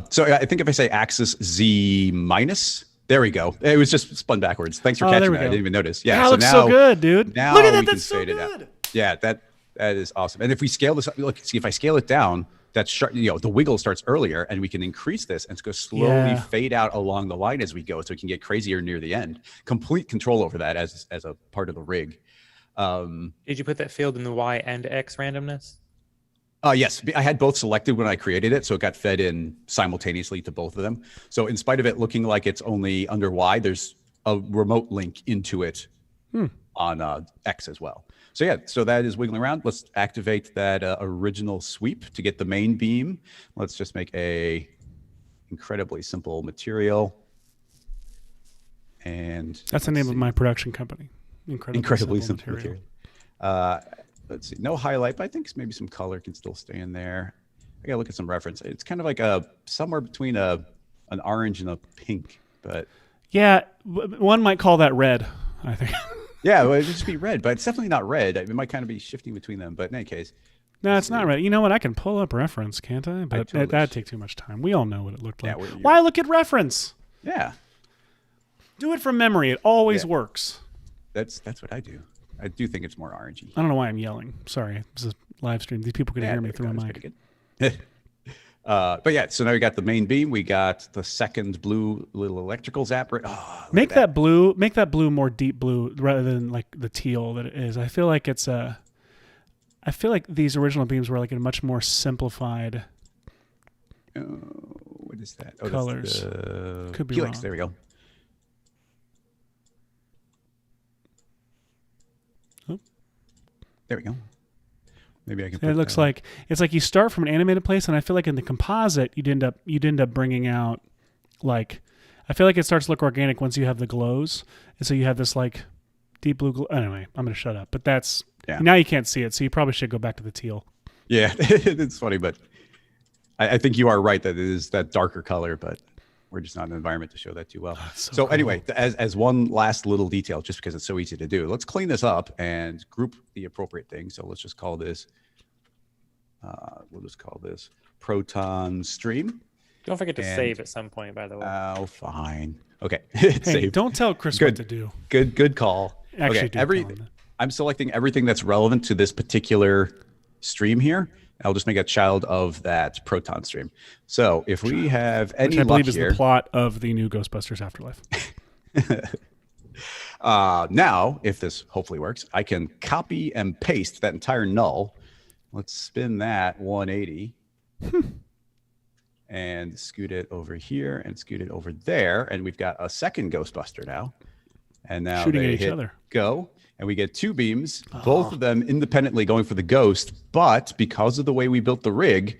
So I think if I say axis Z minus. There we go. It was just spun backwards. Thanks for catching that. I didn't even notice. Yeah, that looks so good, dude. Now look at that. We that's so fade good. it out. Yeah, that is awesome. And if we scale this up, look, see if I scale it down, that's the wiggle starts earlier, and we can increase this and it's going to slowly fade out along the line as we go, so it can get crazier near the end. Complete control over that as a part of the rig. Did you put that field in the Y and X randomness? Yes, I had both selected when I created it, so it got fed in simultaneously to both of them. So in spite of it looking like it's only under Y, there's a remote link into it on X as well. So yeah, so that is wiggling around. Let's activate that original sweep to get the main beam. Let's just make a incredibly simple material. And that's the name of my production company. Incredibly simple material. Let's see, no highlight, but I think maybe some color can still stay in there. I gotta look at some reference. It's kind of like somewhere between an orange and a pink, but yeah, one might call that red, I think. Yeah, well, it'd just be red, but it's definitely not red. It might kind of be shifting between them, but in any case. No, it's not red. You know what? I can pull up reference, can't I? But that'd take too much time. We all know what it looked like. Why look at reference? Yeah. Do it from memory. It always works. That's what I do. I do think it's more orangey. I don't know why I'm yelling. Sorry, this is a live stream. These people can hear me through my mic. But yeah, so now we got the main beam. We got the second blue little electrical zapper. Oh, make that blue more deep blue rather than like the teal that it is. I feel like it's I feel like these original beams were like a much more simplified. What is that? Oh, colors. Could be helix. wrong. There we go. There we go. Maybe I can. It looks like it's like you start from an animated place, and I feel like in the composite you'd end up bringing out like I feel like it starts to look organic once you have the glows, and so you have this like deep blue glow. Anyway, I'm gonna shut up. But that's now you can't see it, so you probably should go back to the teal. Yeah, it's funny, but I think you are right that it is that darker color, but we're just not in an environment to show that too well. So cool. Anyway, as one last little detail, just because it's so easy to do, let's clean this up and group the appropriate things. So let's just call this, we'll just call this Proton stream. Don't forget to save at some point, by the way. Oh, fine. Okay. Hey, don't tell Chris what to do. Good call. Actually, okay. I'm selecting everything that's relevant to this particular stream here. I'll just make a child of that Proton stream. So if we have any luck here, which I believe is the plot of the new Ghostbusters Afterlife. Now, if this hopefully works, I can copy and paste that entire null. Let's spin that 180 and scoot it over here and scoot it over there. And we've got a second Ghostbuster now. And now shooting they at each hit other. Go. And we get two beams, both of them independently going for the ghost. But because of the way we built the rig,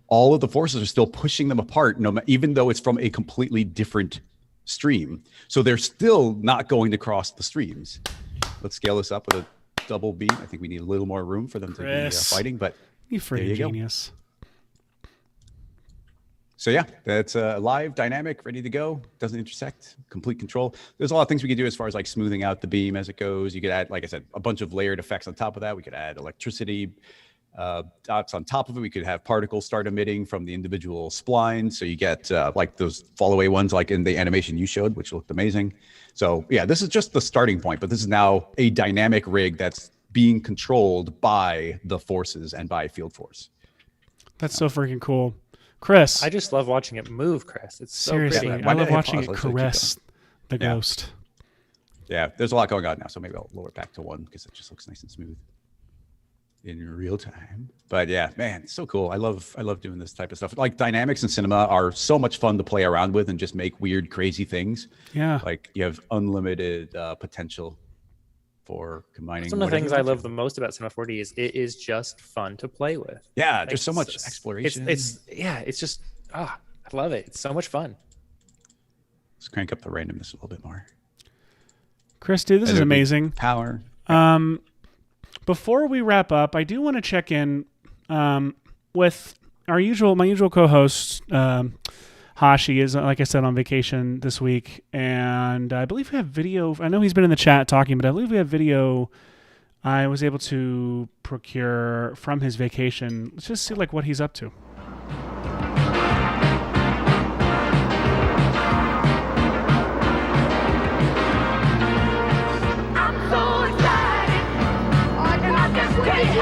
all of the forces are still pushing them apart, even though it's from a completely different stream. So they're still not going to cross the streams. Let's scale this up with a double beam. I think we need a little more room for them to be fighting, but you freaking genius. So yeah, that's live, dynamic, ready to go. Doesn't intersect, complete control. There's a lot of things we could do as far as like smoothing out the beam as it goes. You could add, like I said, a bunch of layered effects on top of that. We could add electricity dots on top of it. We could have particles start emitting from the individual splines. So you get like those fall away ones like in the animation you showed, which looked amazing. So yeah, this is just the starting point, but this is now a dynamic rig that's being controlled by the forces and by field force. That's so freaking cool. Chris. I just love watching it move, Chris. It's so seriously, pretty. I love watching it caress the ghost. Yeah, there's a lot going on now, so maybe I'll lower it back to 1 because it just looks nice and smooth in real time. But yeah, man, it's so cool. I love doing this type of stuff. Like dynamics in cinema are so much fun to play around with and just make weird, crazy things. Yeah. Like you have unlimited potential for combining. Some of the things I love the most about Cinema 4D is it is just fun to play with. Yeah, there's so much exploration. It's I love it. It's so much fun. Let's crank up the randomness a little bit more. Chris, dude, this is amazing. Power. Before we wrap up, I do want to check in with my usual co-host. Hashi is, like I said, on vacation this week, and I believe we have video. I know he's been in the chat talking, but I believe we have video I was able to procure from his vacation. Let's just see what he's up to. I'm so excited. I cannot just wait. Did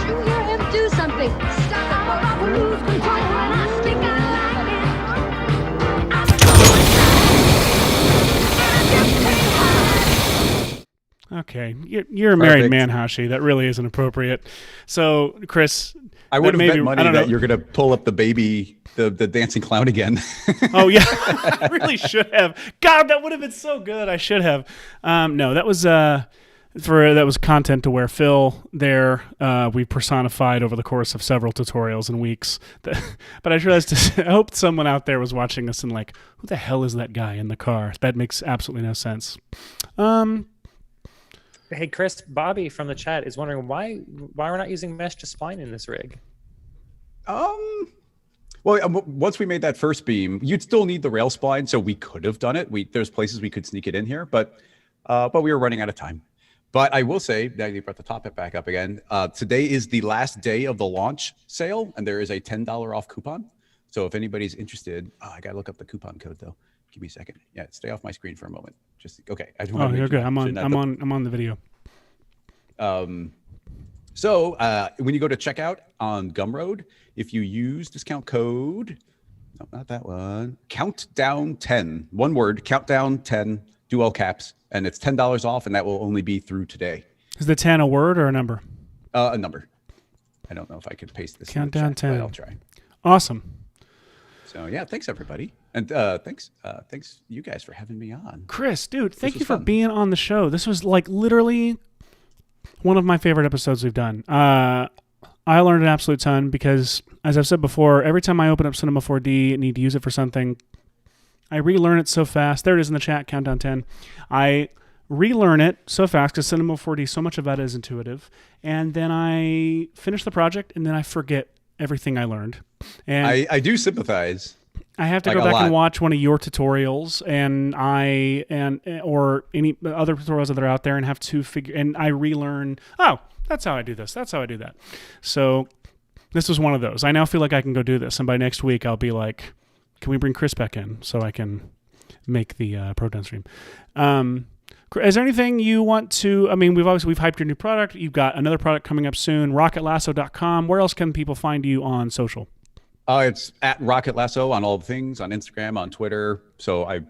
you hear him do something? Stop it. I will lose control when I stick out like it. I'm so excited. Okay, you're a married man, Hashi. That really isn't appropriate. So, Chris, I would have bet money that you're going to pull up the baby, the dancing clown again. Oh yeah, I really should have. God, that would have been so good. I should have. No, that was content to where Phil there we personified over the course of several tutorials and weeks. But I realized I hope someone out there was watching this and who the hell is that guy in the car? That makes absolutely no sense. Hey, Chris, Bobby from the chat is wondering why we're not using mesh to spline in this rig. Well, once we made that first beam, you'd still need the rail spline, so we could have done it. There's places we could sneak it in here, but we were running out of time. But I will say, now you brought the topic back up again, today is the last day of the launch sale, and there is a $10 off coupon. So if anybody's interested, I got to look up the coupon code, though. Give me a second. Yeah, stay off my screen for a moment. Okay. You're good. I'm on the video. So when you go to checkout on Gumroad, if you use discount code, no, not that one, countdown10, one word, countdown10, do all caps, and it's $10 off, and that will only be through today. Is the 10 a word or a number? A number. I don't know if I could paste this. Countdown 10. I'll try. Awesome. So yeah, thanks everybody, and thanks you guys for having me on. Chris, dude, thank you for being on the show. This was literally one of my favorite episodes we've done. I learned an absolute ton because, as I've said before, every time I open up Cinema 4D and need to use it for something, I relearn it so fast. There it is in the chat, countdown 10. I relearn it so fast because Cinema 4D, so much of that is intuitive, and then I finish the project and then I forget everything I learned. And I do sympathize. I have to go back and watch one of your tutorials or any other tutorials that are out there and have to figure, and I relearn, that's how I do this. That's how I do that. So this was one of those. I now feel like I can go do this. And by next week, I'll be like, can we bring Chris back in so I can make the Proton stream? Is there anything you want to, we've hyped your new product. You've got another product coming up soon, RocketLasso.com. Where else can people find you on social? It's at Rocket Lasso on all the things, on Instagram, on Twitter. So I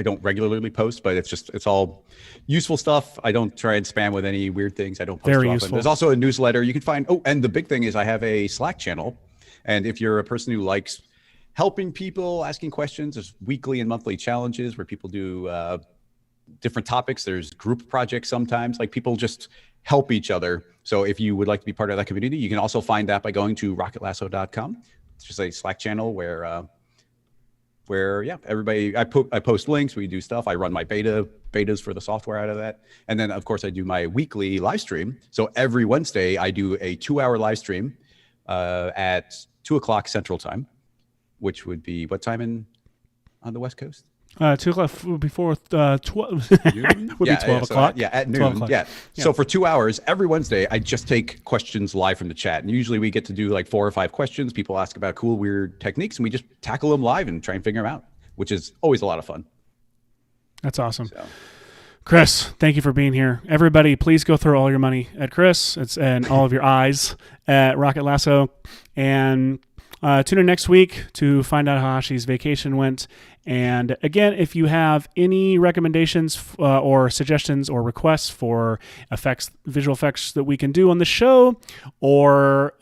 don't regularly post, but it's all useful stuff. I don't try and spam with any weird things. I don't post Very often. useful. There's also a newsletter you can find. Oh, and the big thing is I have a Slack channel. And if you're a person who likes helping people, asking questions, there's weekly and monthly challenges where people do different topics. There's group projects sometimes, people just help each other. So if you would like to be part of that community, you can also find that by going to RocketLasso.com. It's just a Slack channel where everybody, I post links, we do stuff. I run my betas for the software out of that. And then of course I do my weekly live stream. So every Wednesday I do a 2-hour live stream at 2:00 Central Time, which would be what time on the West Coast? 2 o'clock before 12 would be 12 o'clock. At noon. Yeah. So for 2 hours every Wednesday, I just take questions live from the chat, and usually we get to do 4 or 5 questions. People ask about cool, weird techniques, and we just tackle them live and try and figure them out, which is always a lot of fun. That's awesome. So. Chris, thank you for being here. Everybody, please go throw all your money at Chris. And all of your eyes at Rocket Lasso, and tune in next week to find out how Hashi's vacation went. And again, if you have any recommendations or suggestions or requests for visual effects that we can do on the show, or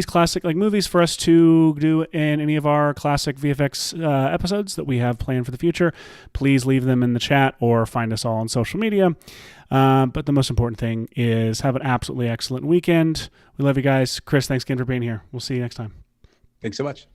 classic movies for us to do in any of our classic VFX episodes that we have planned for the future, please leave them in the chat or find us all on social media. But the most important thing is have an absolutely excellent weekend. We love you guys. Chris, thanks again for being here. We'll see you next time. Thanks so much.